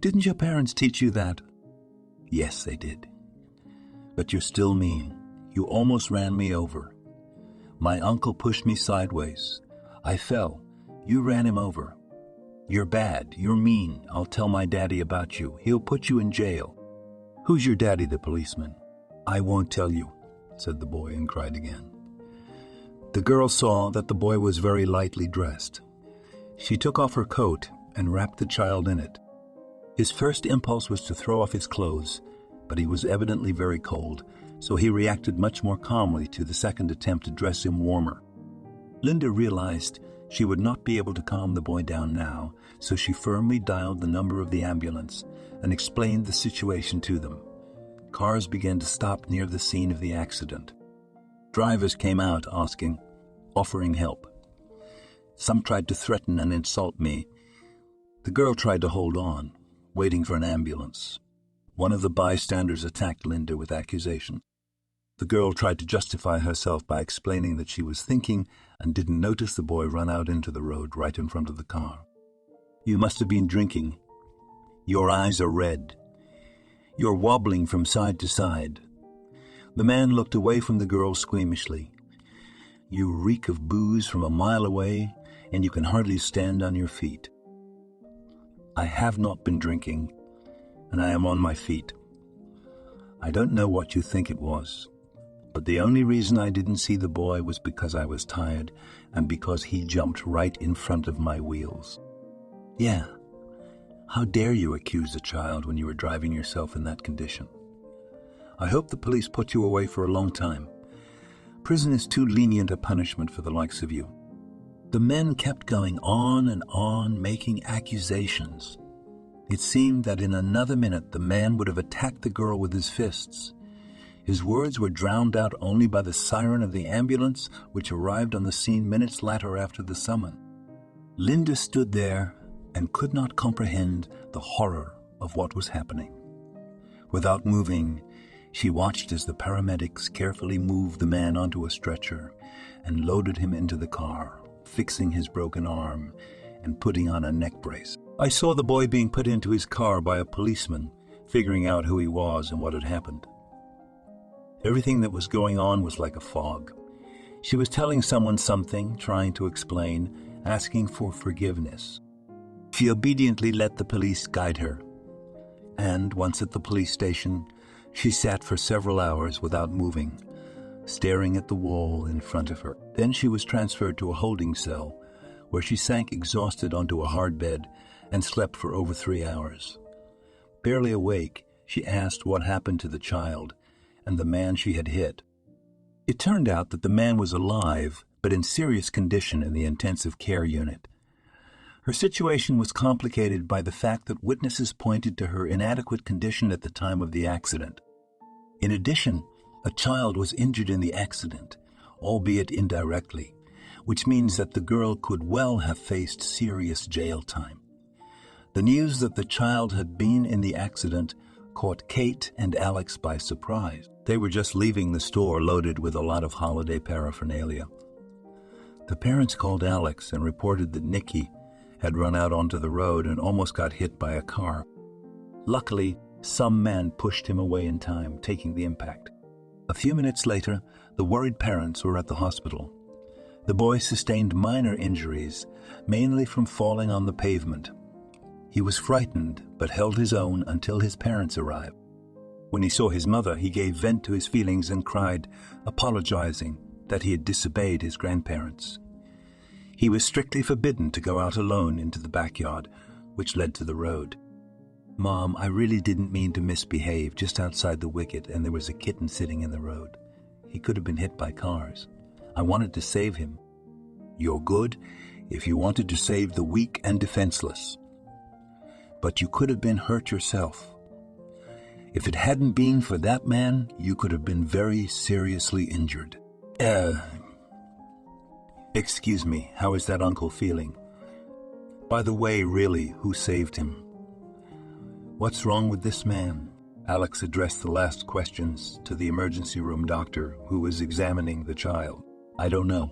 Didn't your parents teach you that?" "Yes, they did. But you're still mean. You almost ran me over. My uncle pushed me sideways. I fell. You ran him over. You're bad. You're mean. I'll tell my daddy about you. He'll put you in jail." "Who's your daddy?" the policeman. "I won't tell you," said the boy and cried again. The girl saw that the boy was very lightly dressed. She took off her coat and wrapped the child in it. His first impulse was to throw off his clothes, but he was evidently very cold, so he reacted much more calmly to the second attempt to dress him warmer. Linda realized she would not be able to calm the boy down now, so she firmly dialed the number of the ambulance and explained the situation to them. Cars began to stop near the scene of the accident. Drivers came out offering help. Some tried to threaten and insult me. The girl tried to hold on, waiting for an ambulance. One of the bystanders attacked Linda with accusation. The girl tried to justify herself by explaining that she was thinking and didn't notice the boy run out into the road right in front of the car. "You must have been drinking. Your eyes are red. You're wobbling from side to side." The man looked away from the girl squeamishly. "You reek of booze from a mile away, and you can hardly stand on your feet." "I have not been drinking, and I am on my feet. I don't know what you think it was, but the only reason I didn't see the boy was because I was tired and because he jumped right in front of my wheels." "Yeah. How dare you accuse a child when you were driving yourself in that condition? I hope the police put you away for a long time. Prison is too lenient a punishment for the likes of you." The men kept going on and on, making accusations. It seemed that in another minute the man would have attacked the girl with his fists. His words were drowned out only by the siren of the ambulance, which arrived on the scene minutes later after the summon. Linda stood there and could not comprehend the horror of what was happening. Without moving, she watched as the paramedics carefully moved the man onto a stretcher and loaded him into the car, fixing his broken arm and putting on a neck brace. I saw the boy being put into his car by a policeman, figuring out who he was and what had happened. Everything that was going on was like a fog. She was telling someone something, trying to explain, asking for forgiveness. She obediently let the police guide her. And once at the police station, she sat for several hours without moving, staring at the wall in front of her. Then she was transferred to a holding cell, where she sank exhausted onto a hard bed and slept for over 3 hours. Barely awake, she asked what happened to the child and the man she had hit. It turned out that the man was alive, but in serious condition in the intensive care unit. Her situation was complicated by the fact that witnesses pointed to her inadequate condition at the time of the accident. In addition, a child was injured in the accident, albeit indirectly, which means that the girl could well have faced serious jail time. The news that the child had been in the accident caught Kate and Alex by surprise. They were just leaving the store loaded with a lot of holiday paraphernalia. The parents called Alex and reported that Nikki had run out onto the road and almost got hit by a car. Luckily, some man pushed him away in time, taking the impact. A few minutes later, the worried parents were at the hospital. The boy sustained minor injuries, mainly from falling on the pavement. He was frightened, but held his own until his parents arrived. When he saw his mother, he gave vent to his feelings and cried, apologizing that he had disobeyed his grandparents. He was strictly forbidden to go out alone into the backyard, which led to the road. "Mom, I really didn't mean to misbehave just outside the wicket, and there was a kitten sitting in the road. He could have been hit by cars. I wanted to save him." "You're good if you wanted to save the weak and defenseless. But you could have been hurt yourself. If it hadn't been for that man, you could have been very seriously injured." Excuse me, how is that uncle feeling? By the way, really, who saved him? What's wrong with this man?" Alex addressed the last questions to the emergency room doctor who was examining the child. "I don't know.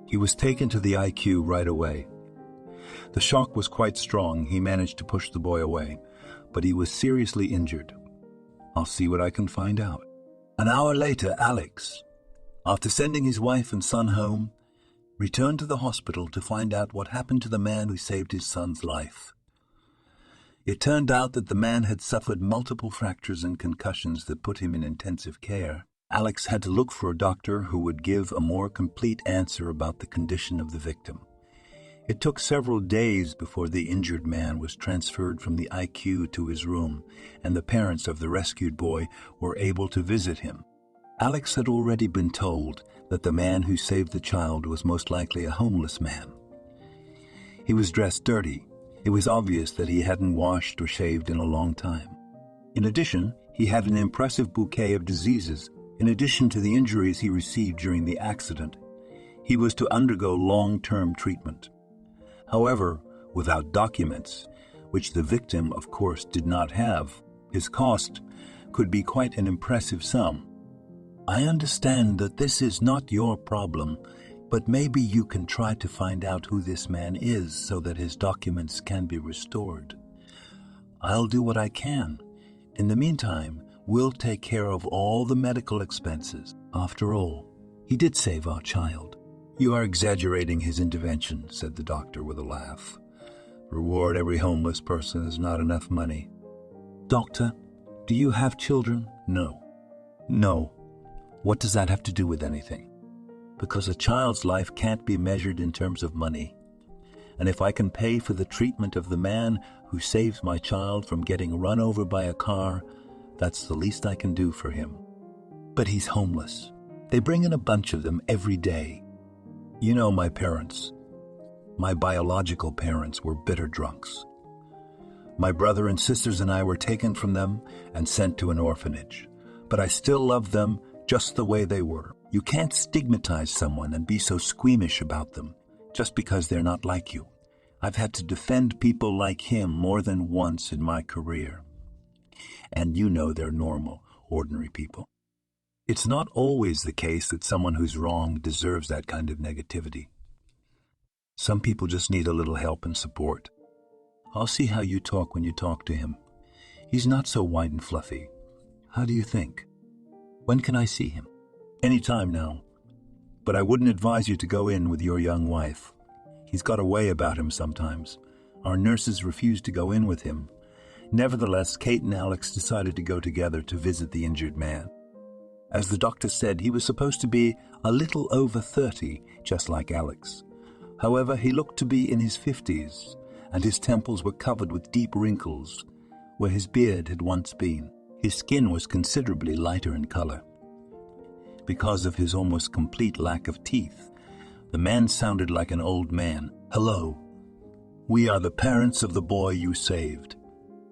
He was taken to the IQ right away. The shock was quite strong. He managed to push the boy away, but he was seriously injured. I'll see what I can find out." An hour later, Alex, after sending his wife and son home, returned to the hospital to find out what happened to the man who saved his son's life. It turned out that the man had suffered multiple fractures and concussions that put him in intensive care. Alex had to look for a doctor who would give a more complete answer about the condition of the victim. It took several days before the injured man was transferred from the ICU to his room, and the parents of the rescued boy were able to visit him. Alex had already been told that the man who saved the child was most likely a homeless man. He was dressed dirty. It was obvious that he hadn't washed or shaved in a long time. In addition, he had an impressive bouquet of diseases. In addition to the injuries he received during the accident, he was to undergo long-term treatment. However, without documents, which the victim, of course, did not have, his cost could be quite an impressive sum. I understand that this is not your problem, but maybe you can try to find out who this man is so that his documents can be restored. I'll do what I can. In the meantime, we'll take care of all the medical expenses. After all, he did save our child. You are exaggerating his intervention, said the doctor with a laugh. Reward every homeless person is not enough money. Doctor, do you have children? No. No. What does that have to do with anything? Because a child's life can't be measured in terms of money. And if I can pay for the treatment of the man who saves my child from getting run over by a car, that's the least I can do for him. But he's homeless. They bring in a bunch of them every day. You know my parents. My biological parents were bitter drunks. My brother and sisters and I were taken from them and sent to an orphanage. But I still love them just the way they were. You can't stigmatize someone and be so squeamish about them just because they're not like you. I've had to defend people like him more than once in my career. And you know they're normal, ordinary people. It's not always the case that someone who's wrong deserves that kind of negativity. Some people just need a little help and support. I'll see how you talk when you talk to him. He's not so white and fluffy. How do you think? When can I see him? Any time now. But I wouldn't advise you to go in with your young wife. He's got a way about him sometimes. Our nurses refused to go in with him. Nevertheless, Kate and Alex decided to go together to visit the injured man. As the doctor said, he was supposed to be a little over 30, just like Alex. However, he looked to be in his 50s, and his temples were covered with deep wrinkles, where his beard had once been. His skin was considerably lighter in color. Because of his almost complete lack of teeth, the man sounded like an old man. Hello. We are the parents of the boy you saved.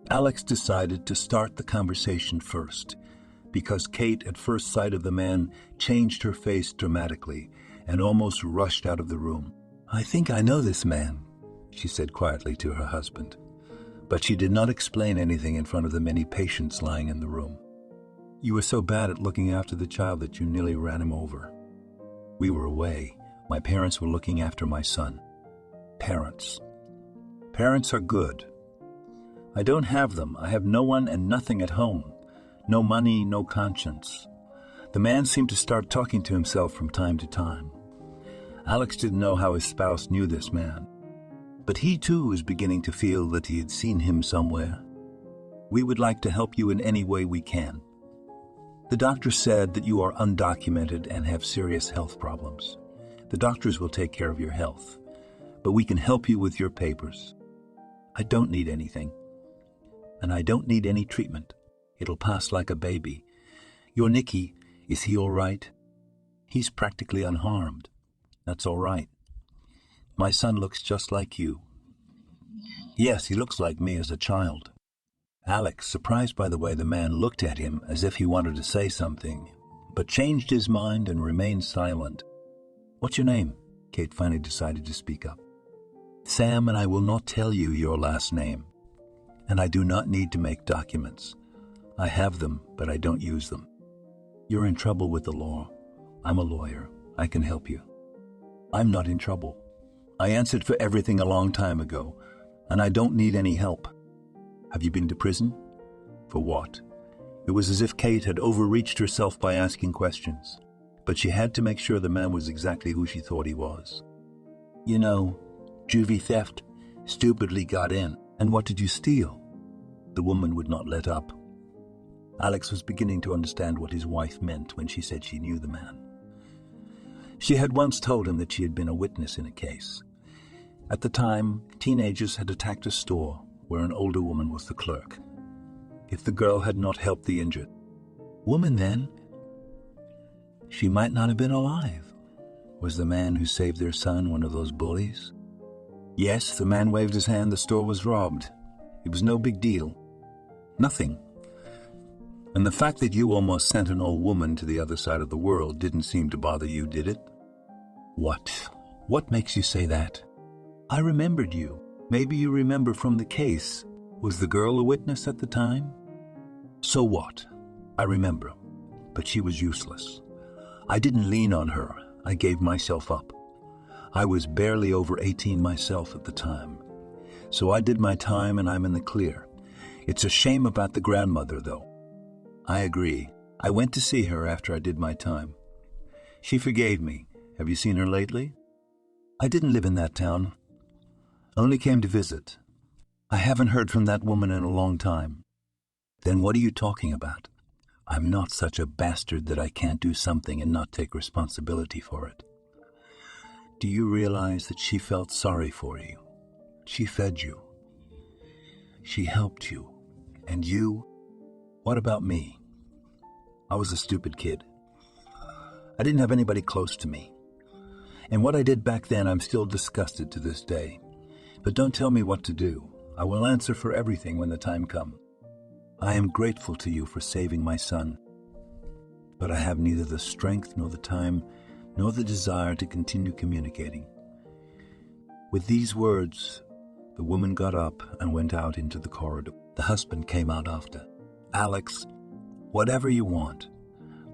Alex decided to start the conversation first, because Kate, at first sight of the man, changed her face dramatically and almost rushed out of the room. I think I know this man, she said quietly to her husband. But she did not explain anything in front of the many patients lying in the room. You were so bad at looking after the child that you nearly ran him over. We were away. My parents were looking after my son. Parents. Parents are good. I don't have them. I have no one and nothing at home. No money, no conscience. The man seemed to start talking to himself from time to time. Alex didn't know how his spouse knew this man, but he too was beginning to feel that he had seen him somewhere. We would like to help you in any way we can. The doctor said that you are undocumented and have serious health problems. The doctors will take care of your health, but we can help you with your papers. I don't need anything, and I don't need any treatment. It'll pass like a baby. Your Nicky, is he all right? He's practically unharmed. That's all right. My son looks just like you. Yes, he looks like me as a child. Alex, surprised by the way the man looked at him as if he wanted to say something, but changed his mind and remained silent. What's your name? Kate finally decided to speak up. Sam, and I will not tell you your last name. And I do not need to make documents. I have them, but I don't use them. You're in trouble with the law. I'm a lawyer. I can help you. I'm not in trouble. I answered for everything a long time ago, and I don't need any help. Have you been to prison? For what? It was as if Kate had overreached herself by asking questions, but she had to make sure the man was exactly who she thought he was. You know, juvie theft. Stupidly got in. And what did you steal? The woman would not let up. Alex was beginning to understand what his wife meant when she said she knew the man. She had once told him that she had been a witness in a case. At the time, teenagers had attacked a store where an older woman was the clerk. If the girl had not helped the injured woman then, she might not have been alive. Was the man who saved their son one of those bullies? Yes, the man waved his hand. The store was robbed. It was no big deal. Nothing. And the fact that you almost sent an old woman to the other side of the world didn't seem to bother you, did it? What? What makes you say that? I remembered you. Maybe you remember from the case. Was the girl a witness at the time? So what? I remember. But she was useless. I didn't lean on her. I gave myself up. I was barely over 18 myself at the time. So I did my time and I'm in the clear. It's a shame about the grandmother, though. I agree. I went to see her after I did my time. She forgave me. Have you seen her lately? I didn't live in that town. Only came to visit. I haven't heard from that woman in a long time. Then what are you talking about? I'm not such a bastard that I can't do something and not take responsibility for it. Do you realize that she felt sorry for you? She fed you. She helped you. And you? What about me? I was a stupid kid. I didn't have anybody close to me. And what I did back then, I'm still disgusted to this day. But don't tell me what to do. I will answer for everything when the time comes. I am grateful to you for saving my son. But I have neither the strength nor the time nor the desire to continue communicating. With these words, the woman got up and went out into the corridor. The husband came out after. Alex, whatever you want,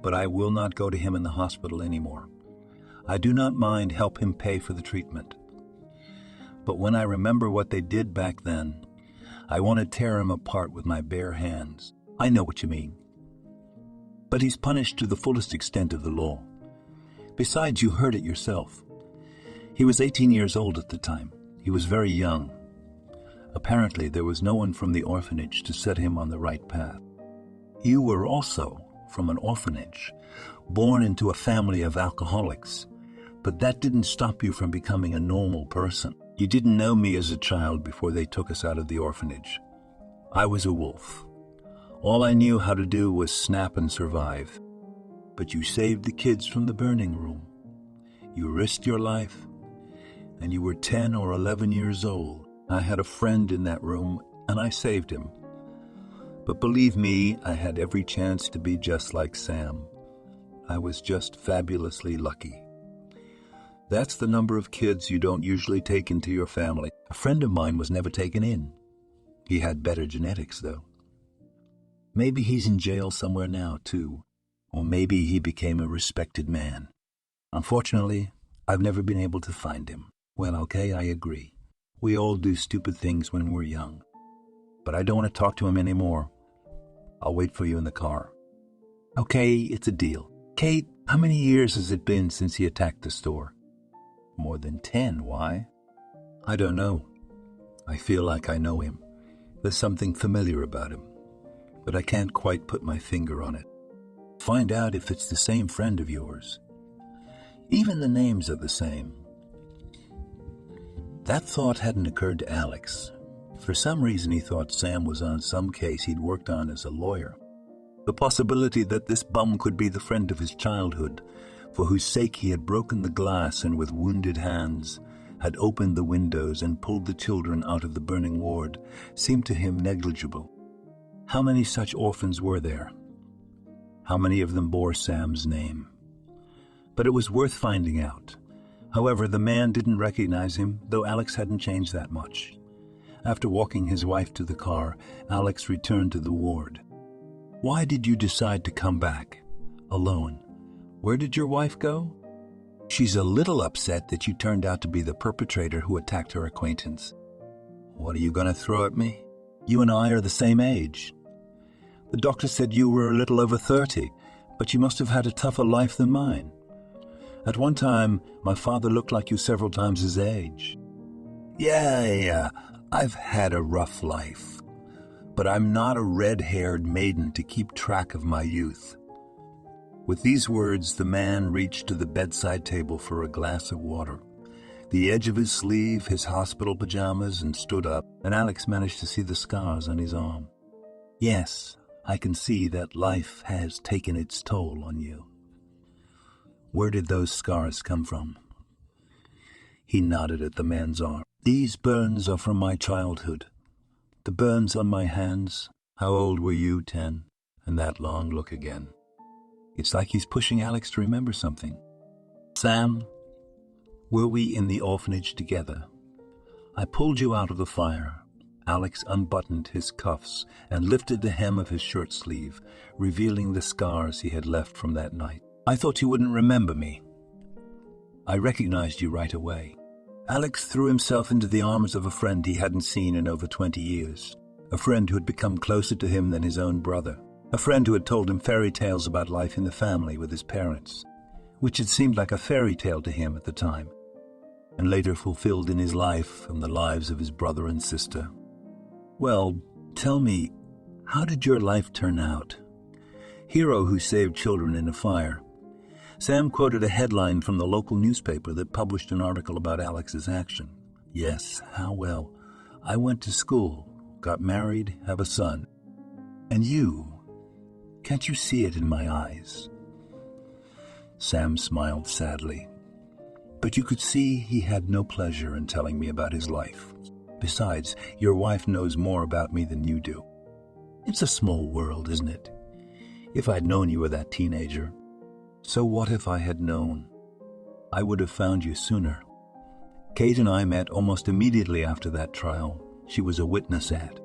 but I will not go to him in the hospital anymore. I do not mind help him pay for the treatment. But when I remember what they did back then, I want to tear him apart with my bare hands. I know what you mean. But he's punished to the fullest extent of the law. Besides, you heard it yourself. He was 18 years old at the time. He was very young. Apparently, there was no one from the orphanage to set him on the right path. You were also from an orphanage, born into a family of alcoholics. But that didn't stop you from becoming a normal person. You didn't know me as a child before they took us out of the orphanage. I was a wolf. All I knew how to do was snap and survive. But you saved the kids from the burning room. You risked your life, and you were 10 or 11 years old. I had a friend in that room, and I saved him. But believe me, I had every chance to be just like Sam. I was just fabulously lucky. That's the number of kids you don't usually take into your family. A friend of mine was never taken in. He had better genetics, though. Maybe he's in jail somewhere now, too. Or maybe he became a respected man. Unfortunately, I've never been able to find him. Well, okay, I agree. We all do stupid things when we're young. But I don't want to talk to him anymore. I'll wait for you in the car. Okay, it's a deal. Kate, how many years has it been since he attacked the store? More than 10, why? I don't know. I feel like I know him. There's something familiar about him, but I can't quite put my finger on it. Find out if it's the same friend of yours. Even the names are the same. That thought hadn't occurred to Alex. For some reason he thought Sam was on some case he'd worked on as a lawyer. The possibility that this bum could be the friend of his childhood, for whose sake he had broken the glass and with wounded hands had opened the windows and pulled the children out of the burning ward, seemed to him negligible. How many such orphans were there? How many of them bore Sam's name? But it was worth finding out. However, the man didn't recognize him, though Alex hadn't changed that much. After walking his wife to the car, Alex returned to the ward. Why did you decide to come back? Alone. Where did your wife go? She's a little upset that you turned out to be the perpetrator who attacked her acquaintance. What are you going to throw at me? You and I are the same age. The doctor said you were a little over 30, but you must have had a tougher life than mine. At one time, my father looked like you several times his age. Yeah, I've had a rough life, but I'm not a red-haired maiden to keep track of my youth. With these words, the man reached to the bedside table for a glass of water, the edge of his sleeve, his hospital pajamas, and stood up, and Alex managed to see the scars on his arm. Yes, I can see that life has taken its toll on you. Where did those scars come from? He nodded at the man's arm. These burns are from my childhood. The burns on my hands. How old were you, 10? And that long look again. It's like he's pushing Alex to remember something. Sam, were we in the orphanage together? I pulled you out of the fire. Alex unbuttoned his cuffs and lifted the hem of his shirt sleeve, revealing the scars he had left from that night. I thought you wouldn't remember me. I recognized you right away. Alex threw himself into the arms of a friend he hadn't seen in over 20 years. A friend who had become closer to him than his own brother. A friend who had told him fairy tales about life in the family with his parents, which had seemed like a fairy tale to him at the time, and later fulfilled in his life and the lives of his brother and sister. Well, tell me, how did your life turn out? Hero who saved children in a fire. Sam quoted a headline from the local newspaper that published an article about Alex's action. Yes, how well. I went to school, got married, have a son. And you, can't you see it in my eyes? Sam smiled sadly. But you could see he had no pleasure in telling me about his life. Besides, your wife knows more about me than you do. It's a small world, isn't it? If I'd known you were that teenager. So what if I had known? I would have found you sooner. Kate and I met almost immediately after that trial she was a witness at.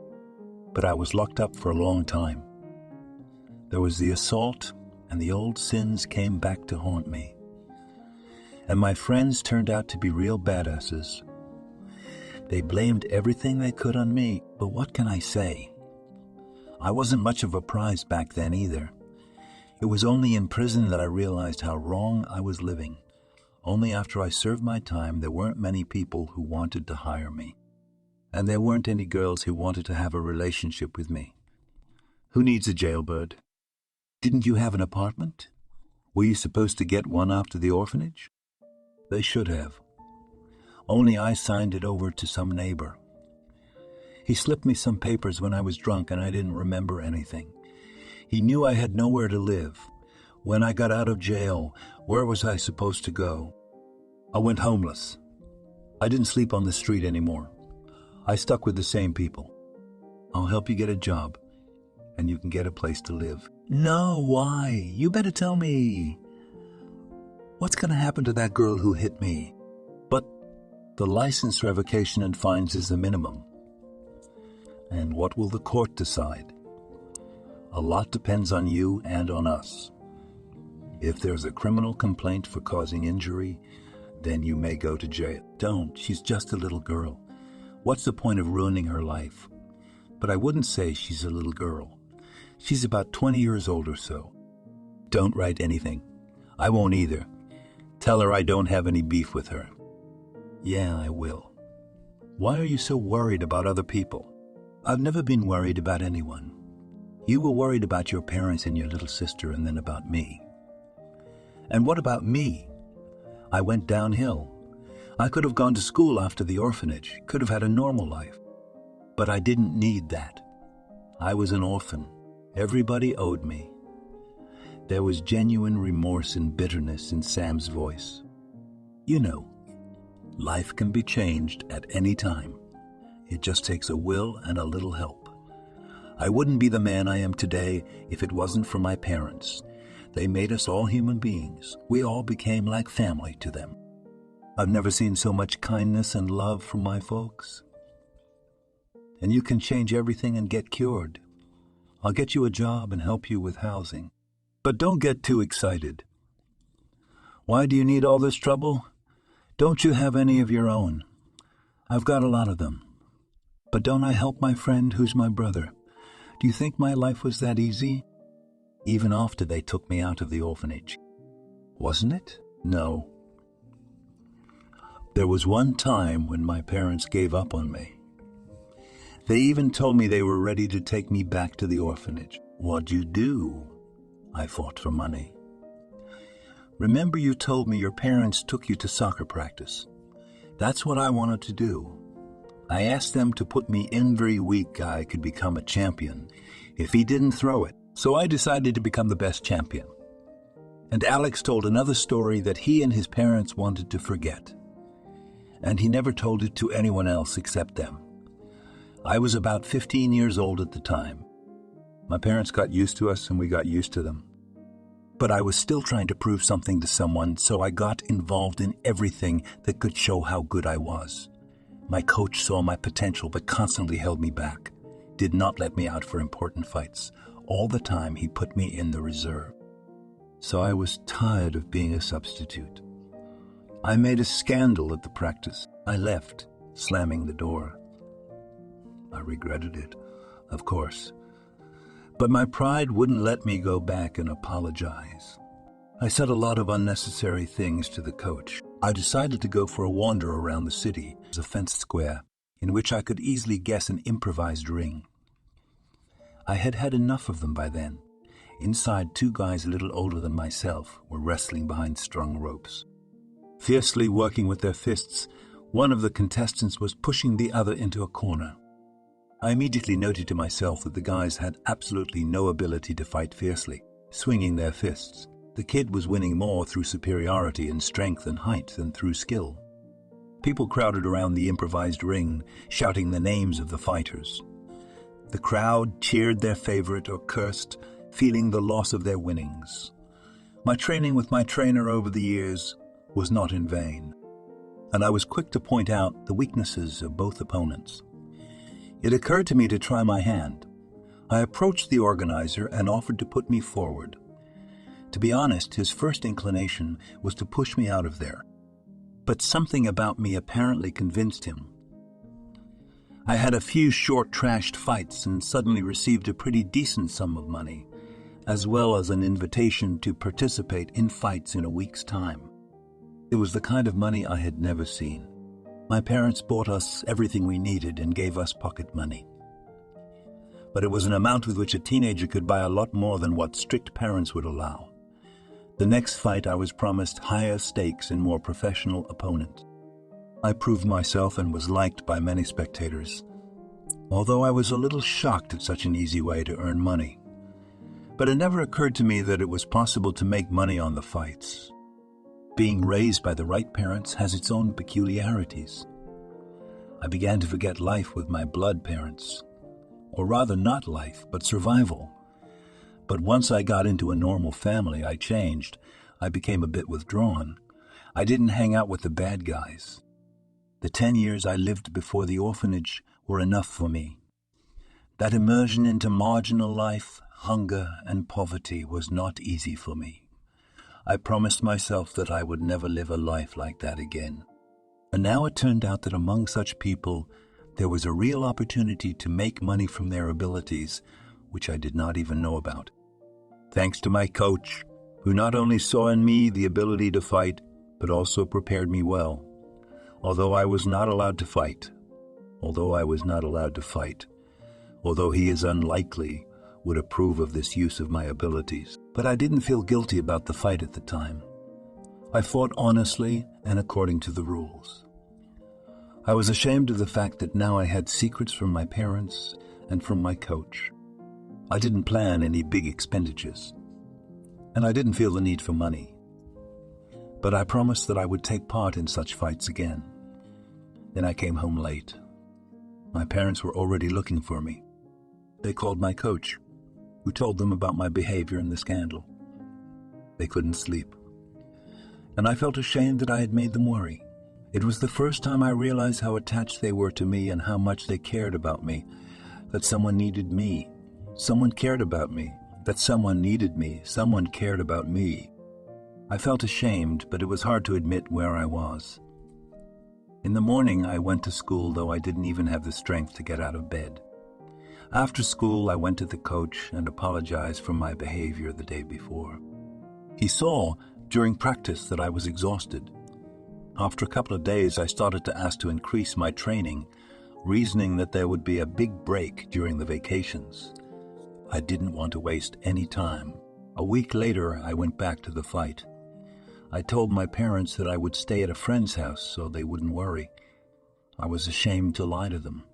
But I was locked up for a long time. There was the assault, and the old sins came back to haunt me. And my friends turned out to be real badasses. They blamed everything they could on me, but what can I say? I wasn't much of a prize back then either. It was only in prison that I realized how wrong I was living. Only after I served my time, there weren't many people who wanted to hire me. And there weren't any girls who wanted to have a relationship with me. Who needs a jailbird? Didn't you have an apartment? Were you supposed to get one after the orphanage? They should have. Only I signed it over to some neighbor. He slipped me some papers when I was drunk and I didn't remember anything. He knew I had nowhere to live. When I got out of jail, where was I supposed to go? I went homeless. I didn't sleep on the street anymore. I stuck with the same people. I'll help you get a job, and you can get a place to live. No, why? You better tell me. What's going to happen to that girl who hit me? But the license revocation and fines is the minimum. And what will the court decide? A lot depends on you and on us. If there's a criminal complaint for causing injury, then you may go to jail. Don't. She's just a little girl. What's the point of ruining her life? But I wouldn't say she's a little girl. She's about 20 years old or so. Don't write anything. I won't either. Tell her I don't have any beef with her. Yeah, I will. Why are you so worried about other people? I've never been worried about anyone. You were worried about your parents and your little sister and then about me. And what about me? I went downhill. I could have gone to school after the orphanage, could have had a normal life. But I didn't need that. I was an orphan. Everybody owed me. There was genuine remorse and bitterness in Sam's voice. You know, life can be changed at any time. It just takes a will and a little help. I wouldn't be the man I am today if it wasn't for my parents. They made us all human beings. We all became like family to them. I've never seen so much kindness and love from my folks. And you can change everything and get cured. I'll get you a job and help you with housing. But don't get too excited. Why do you need all this trouble? Don't you have any of your own? I've got a lot of them. But don't I help my friend who's my brother? Do you think my life was that easy? Even after they took me out of the orphanage. Wasn't it? No. There was one time when my parents gave up on me. They even told me they were ready to take me back to the orphanage. What'd you do? I fought for money. Remember you told me your parents took you to soccer practice. That's what I wanted to do. I asked them to put me in every week I could become a champion if he didn't throw it. So I decided to become the best champion. And Alex told another story that he and his parents wanted to forget. And he never told it to anyone else except them. I was about 15 years old at the time. My parents got used to us and we got used to them. But I was still trying to prove something to someone, so I got involved in everything that could show how good I was. My coach saw my potential but constantly held me back, did not let me out for important fights. All the time he put me in the reserve. So I was tired of being a substitute. I made a scandal at the practice. I left, slamming the door. I regretted it, of course. But my pride wouldn't let me go back and apologize. I said a lot of unnecessary things to the coach. I decided to go for a wander around the city. It was a fenced square in which I could easily guess an improvised ring. I had had enough of them by then. Inside, two guys a little older than myself were wrestling behind strung ropes. Fiercely working with their fists, one of the contestants was pushing the other into a corner. I immediately noted to myself that the guys had absolutely no ability to fight fiercely, swinging their fists. The kid was winning more through superiority in strength and height than through skill. People crowded around the improvised ring, shouting the names of the fighters. The crowd cheered their favorite or cursed, feeling the loss of their winnings. My training with my trainer over the years was not in vain, and I was quick to point out the weaknesses of both opponents. It occurred to me to try my hand. I approached the organizer and offered to put me forward. To be honest, his first inclination was to push me out of there, but something about me apparently convinced him. I had a few short, trashed fights and suddenly received a pretty decent sum of money, as well as an invitation to participate in fights in a week's time. It was the kind of money I had never seen. My parents bought us everything we needed and gave us pocket money. But it was an amount with which a teenager could buy a lot more than what strict parents would allow. The next fight I was promised higher stakes and more professional opponents. I proved myself and was liked by many spectators, although I was a little shocked at such an easy way to earn money. But it never occurred to me that it was possible to make money on the fights. Being raised by the right parents has its own peculiarities. I began to forget life with my blood parents, or rather not life, but survival. But once I got into a normal family, I changed. I became a bit withdrawn. I didn't hang out with the bad guys. The 10 years I lived before the orphanage were enough for me. That immersion into marginal life, hunger, and poverty was not easy for me. I promised myself that I would never live a life like that again. And now it turned out that among such people, there was a real opportunity to make money from their abilities, which I did not even know about. Thanks to my coach, who not only saw in me the ability to fight, but also prepared me well. Although he is unlikely would approve of this use of my abilities. But I didn't feel guilty about the fight at the time. I fought honestly and according to the rules. I was ashamed of the fact that now I had secrets from my parents and from my coach. I didn't plan any big expenditures, and I didn't feel the need for money. But I promised that I would take part in such fights again. Then I came home late. My parents were already looking for me. They called my coach, who told them about my behavior and the scandal. They couldn't sleep, and I felt ashamed that I had made them worry. It was the first time I realized how attached they were to me and how much they cared about me, that someone needed me. Someone cared about me, that someone needed me, someone cared about me. I felt ashamed, but it was hard to admit where I was. In the morning, I went to school, though I didn't even have the strength to get out of bed. After school, I went to the coach and apologized for my behavior the day before. He saw during practice that I was exhausted. After a couple of days, I started to ask to increase my training, reasoning that there would be a big break during the vacations. I didn't want to waste any time. A week later, I went back to the fight. I told my parents that I would stay at a friend's house so they wouldn't worry. I was ashamed to lie to them,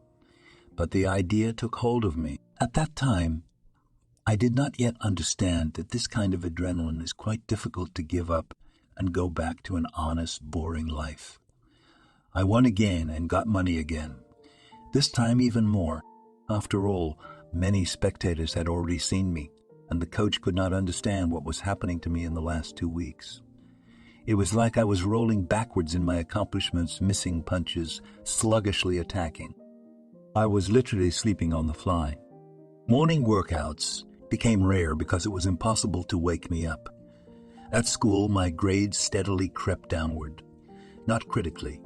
but the idea took hold of me. At that time, I did not yet understand that this kind of adrenaline is quite difficult to give up and go back to an honest, boring life. I won again and got money again. This time even more. After all, many spectators had already seen me, and the coach could not understand what was happening to me in the last 2 weeks. It was like I was rolling backwards in my accomplishments, missing punches, sluggishly attacking. I was literally sleeping on the fly. Morning workouts became rare because it was impossible to wake me up. At school, my grades steadily crept downward. Not critically,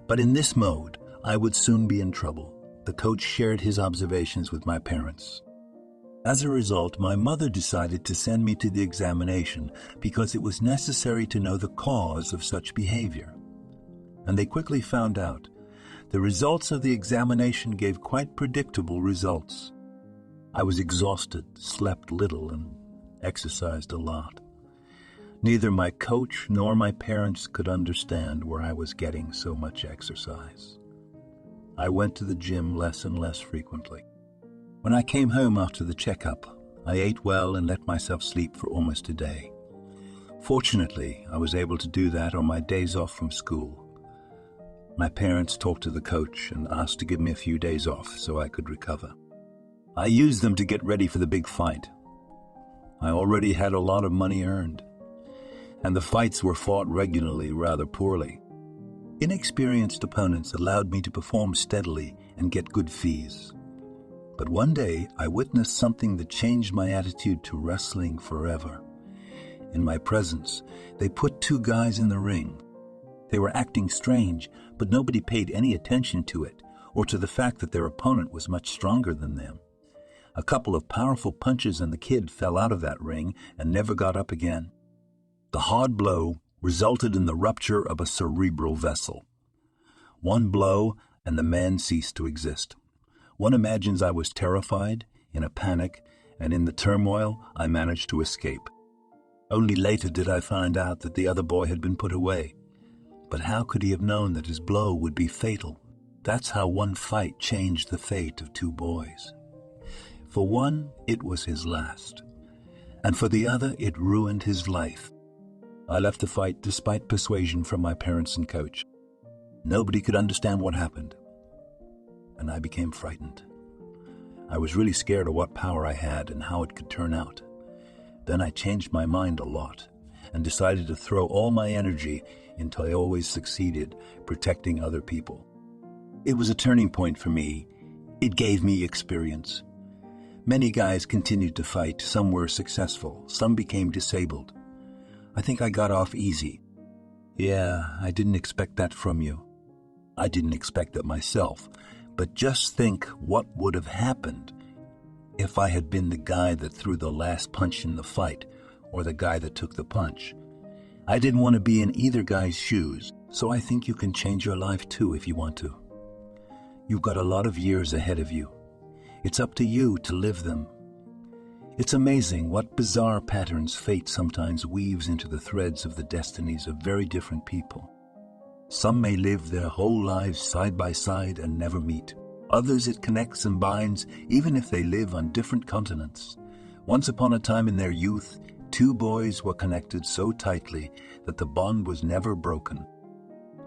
but in this mode, I would soon be in trouble. The coach shared his observations with my parents. As a result, my mother decided to send me to the examination because it was necessary to know the cause of such behavior. And they quickly found out. The results of the examination gave quite predictable results. I was exhausted, slept little, and exercised a lot. Neither my coach nor my parents could understand where I was getting so much exercise. I went to the gym less and less frequently. When I came home after the checkup, I ate well and let myself sleep for almost a day. Fortunately, I was able to do that on my days off from school. My parents talked to the coach and asked to give me a few days off so I could recover. I used them to get ready for the big fight. I already had a lot of money earned, and the fights were fought regularly, rather poorly. Inexperienced opponents allowed me to perform steadily and get good fees. But one day, I witnessed something that changed my attitude to wrestling forever. In my presence, they put 2 guys in the ring. They were acting strange, but nobody paid any attention to it or to the fact that their opponent was much stronger than them. A couple of powerful punches and the kid fell out of that ring and never got up again. The hard blow resulted in the rupture of a cerebral vessel. One blow and the man ceased to exist. One imagines I was terrified, in a panic, and in the turmoil I managed to escape. Only later did I find out that the other boy had been put away. But how could he have known that his blow would be fatal? That's how one fight changed the fate of 2 boys. For one, it was his last, and for the other, it ruined his life. I left the fight despite persuasion from my parents and coach. Nobody could understand what happened, and I became frightened. I was really scared of what power I had and how it could turn out. Then I changed my mind a lot and decided to throw all my energy until I always succeeded protecting other people. It was a turning point for me. It gave me experience. Many guys continued to fight. Some were successful. Some became disabled. I think I got off easy. Yeah, I didn't expect that from you. I didn't expect it myself. But just think what would have happened if I had been the guy that threw the last punch in the fight, or the guy that took the punch. I didn't want to be in either guy's shoes, so I think you can change your life too if you want to. You've got a lot of years ahead of you. It's up to you to live them. It's amazing what bizarre patterns fate sometimes weaves into the threads of the destinies of very different people. Some may live their whole lives side by side and never meet. Others it connects and binds even if they live on different continents. Once upon a time in their youth, 2 boys were connected so tightly that the bond was never broken.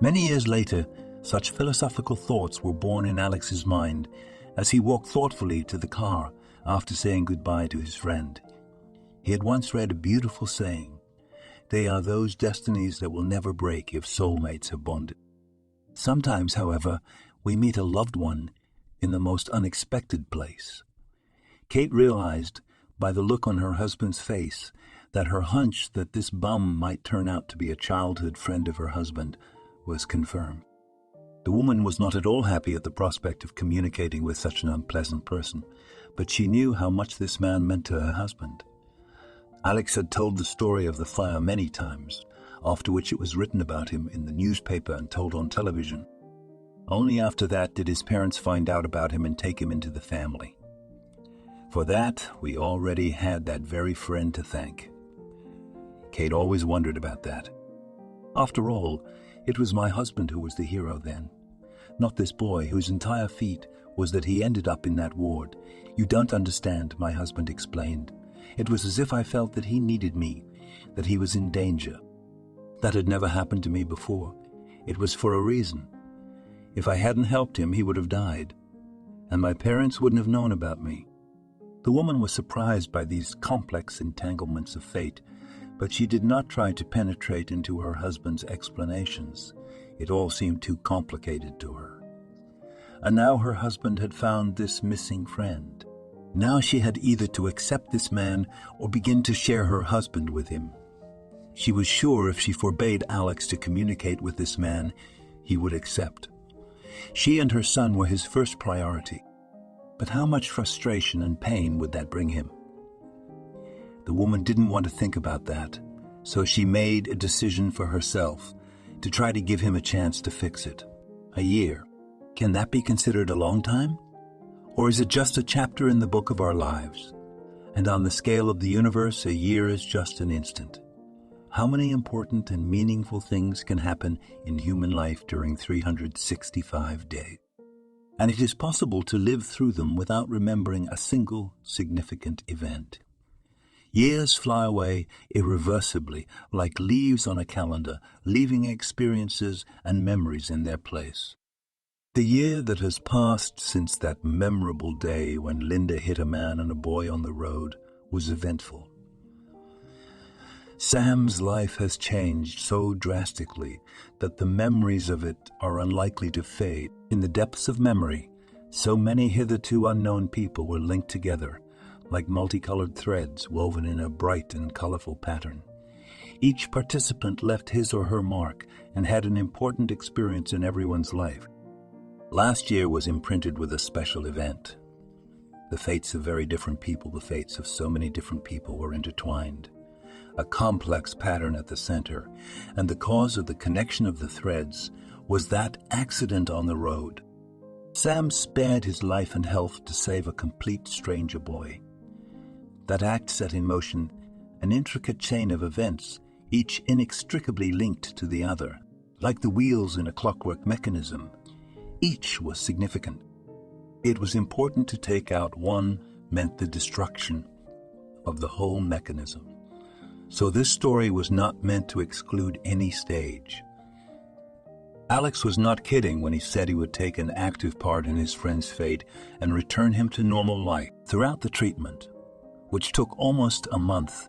Many years later, such philosophical thoughts were born in Alex's mind as he walked thoughtfully to the car after saying goodbye to his friend. He had once read a beautiful saying, "They are those destinies that will never break if soulmates have bonded." Sometimes, however, we meet a loved one in the most unexpected place. Kate realized, by the look on her husband's face, that her hunch that this bum might turn out to be a childhood friend of her husband was confirmed. The woman was not at all happy at the prospect of communicating with such an unpleasant person, but she knew how much this man meant to her husband. Alex had told the story of the fire many times, after which it was written about him in the newspaper and told on television. Only after that did his parents find out about him and take him into the family. For that, we already had that very friend to thank. Kate always wondered about that. After all, it was my husband who was the hero then, not this boy whose entire feat was that he ended up in that ward. You don't understand, my husband explained. It was as if I felt that he needed me, that he was in danger. That had never happened to me before. It was for a reason. If I hadn't helped him, he would have died, and my parents wouldn't have known about me. The woman was surprised by these complex entanglements of fate, but she did not try to penetrate into her husband's explanations. It all seemed too complicated to her. And now her husband had found this missing friend. Now she had either to accept this man or begin to share her husband with him. She was sure if she forbade Alex to communicate with this man, he would accept. She and her son were his first priority. But how much frustration and pain would that bring him? The woman didn't want to think about that, so she made a decision for herself to try to give him a chance to fix it. A year. Can that be considered a long time? Or is it just a chapter in the book of our lives? And on the scale of the universe, a year is just an instant. How many important and meaningful things can happen in human life during 365 days? And it is possible to live through them without remembering a single significant event. Years fly away irreversibly, like leaves on a calendar, leaving experiences and memories in their place. The year that has passed since that memorable day when Linda hit a man and a boy on the road was eventful. Sam's life has changed so drastically that the memories of it are unlikely to fade. In the depths of memory, so many hitherto unknown people were linked together, like multicolored threads woven in a bright and colorful pattern. Each participant left his or her mark and had an important experience in everyone's life. Last year was imprinted with a special event. The fates of very different people, the fates of so many different people were intertwined. A complex pattern at the center, and the cause of the connection of the threads was that accident on the road. Sam spared his life and health to save a complete stranger boy. That act set in motion an intricate chain of events, each inextricably linked to the other, like the wheels in a clockwork mechanism. Each was significant. It was important to take out one meant the destruction of the whole mechanism. So this story was not meant to exclude any stage. Alex was not kidding when he said he would take an active part in his friend's fate and return him to normal life. Throughout the treatment, which took almost a month,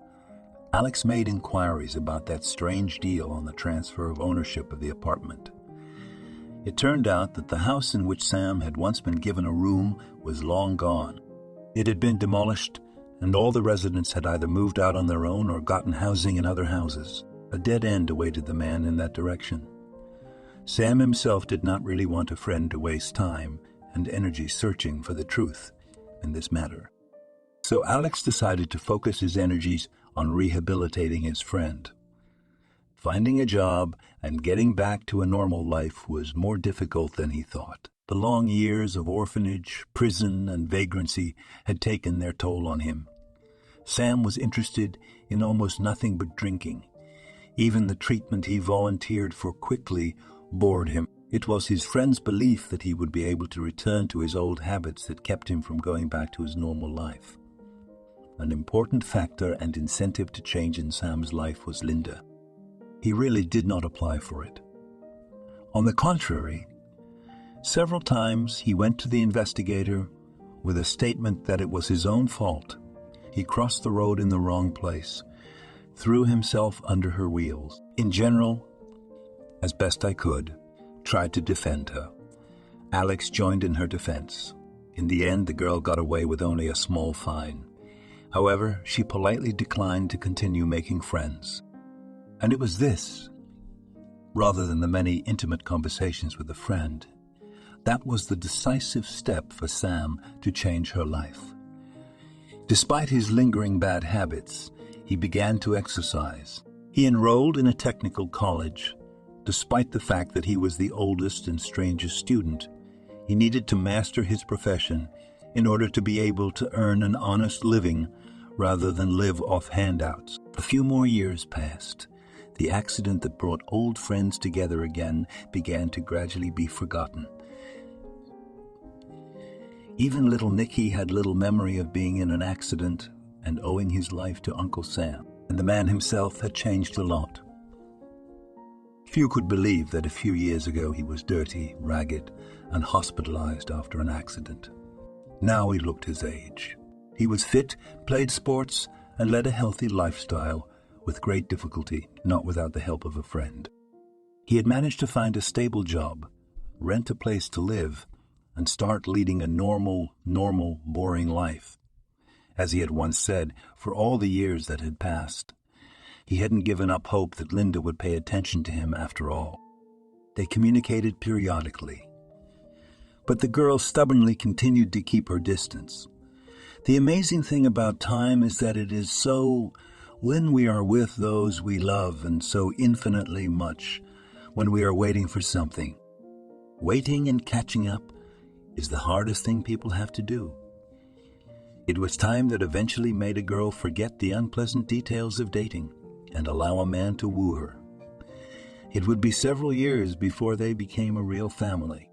Alex made inquiries about that strange deal on the transfer of ownership of the apartment. It turned out that the house in which Sam had once been given a room was long gone. It had been demolished, and all the residents had either moved out on their own or gotten housing in other houses. A dead end awaited the man in that direction. Sam himself did not really want a friend to waste time and energy searching for the truth in this matter. So Alex decided to focus his energies on rehabilitating his friend. Finding a job and getting back to a normal life was more difficult than he thought. The long years of orphanage, prison, and vagrancy had taken their toll on him. Sam was interested in almost nothing but drinking. Even the treatment he volunteered for quickly bored him. It was his friend's belief that he would be able to return to his old habits that kept him from going back to his normal life. An important factor and incentive to change in Sam's life was Linda. He really did not apply for it. On the contrary, several times he went to the investigator with a statement that it was his own fault. He crossed the road in the wrong place, threw himself under her wheels. In general, as best I could, tried to defend her. Alex joined in her defense. In the end, the girl got away with only a small fine. However, she politely declined to continue making friends. And it was this, rather than the many intimate conversations with a friend, that was the decisive step for Sam to change her life. Despite his lingering bad habits, He began to exercise. He enrolled in a technical college. Despite the fact that he was the oldest and strangest student, he needed to master his profession in order to be able to earn an honest living rather than live off handouts. A few more years passed. The accident that brought old friends together again began to gradually be forgotten. Even little Nicky had little memory of being in an accident and owing his life to Uncle Sam, and the man himself had changed a lot. Few could believe that a few years ago he was dirty, ragged, and hospitalized after an accident. Now he looked his age. He was fit, played sports, and led a healthy lifestyle with great difficulty, not without the help of a friend. He had managed to find a stable job, rent a place to live, and start leading a normal, boring life. As he had once said, for all the years that had passed, he hadn't given up hope that Linda would pay attention to him after all. They communicated periodically. But the girl stubbornly continued to keep her distance. The amazing thing about time is that it is so when we are with those we love, and so infinitely much when we are waiting for something. Waiting and catching up is the hardest thing people have to do. It was time that eventually made a girl forget the unpleasant details of dating and allow a man to woo her. It would be several years before they became a real family.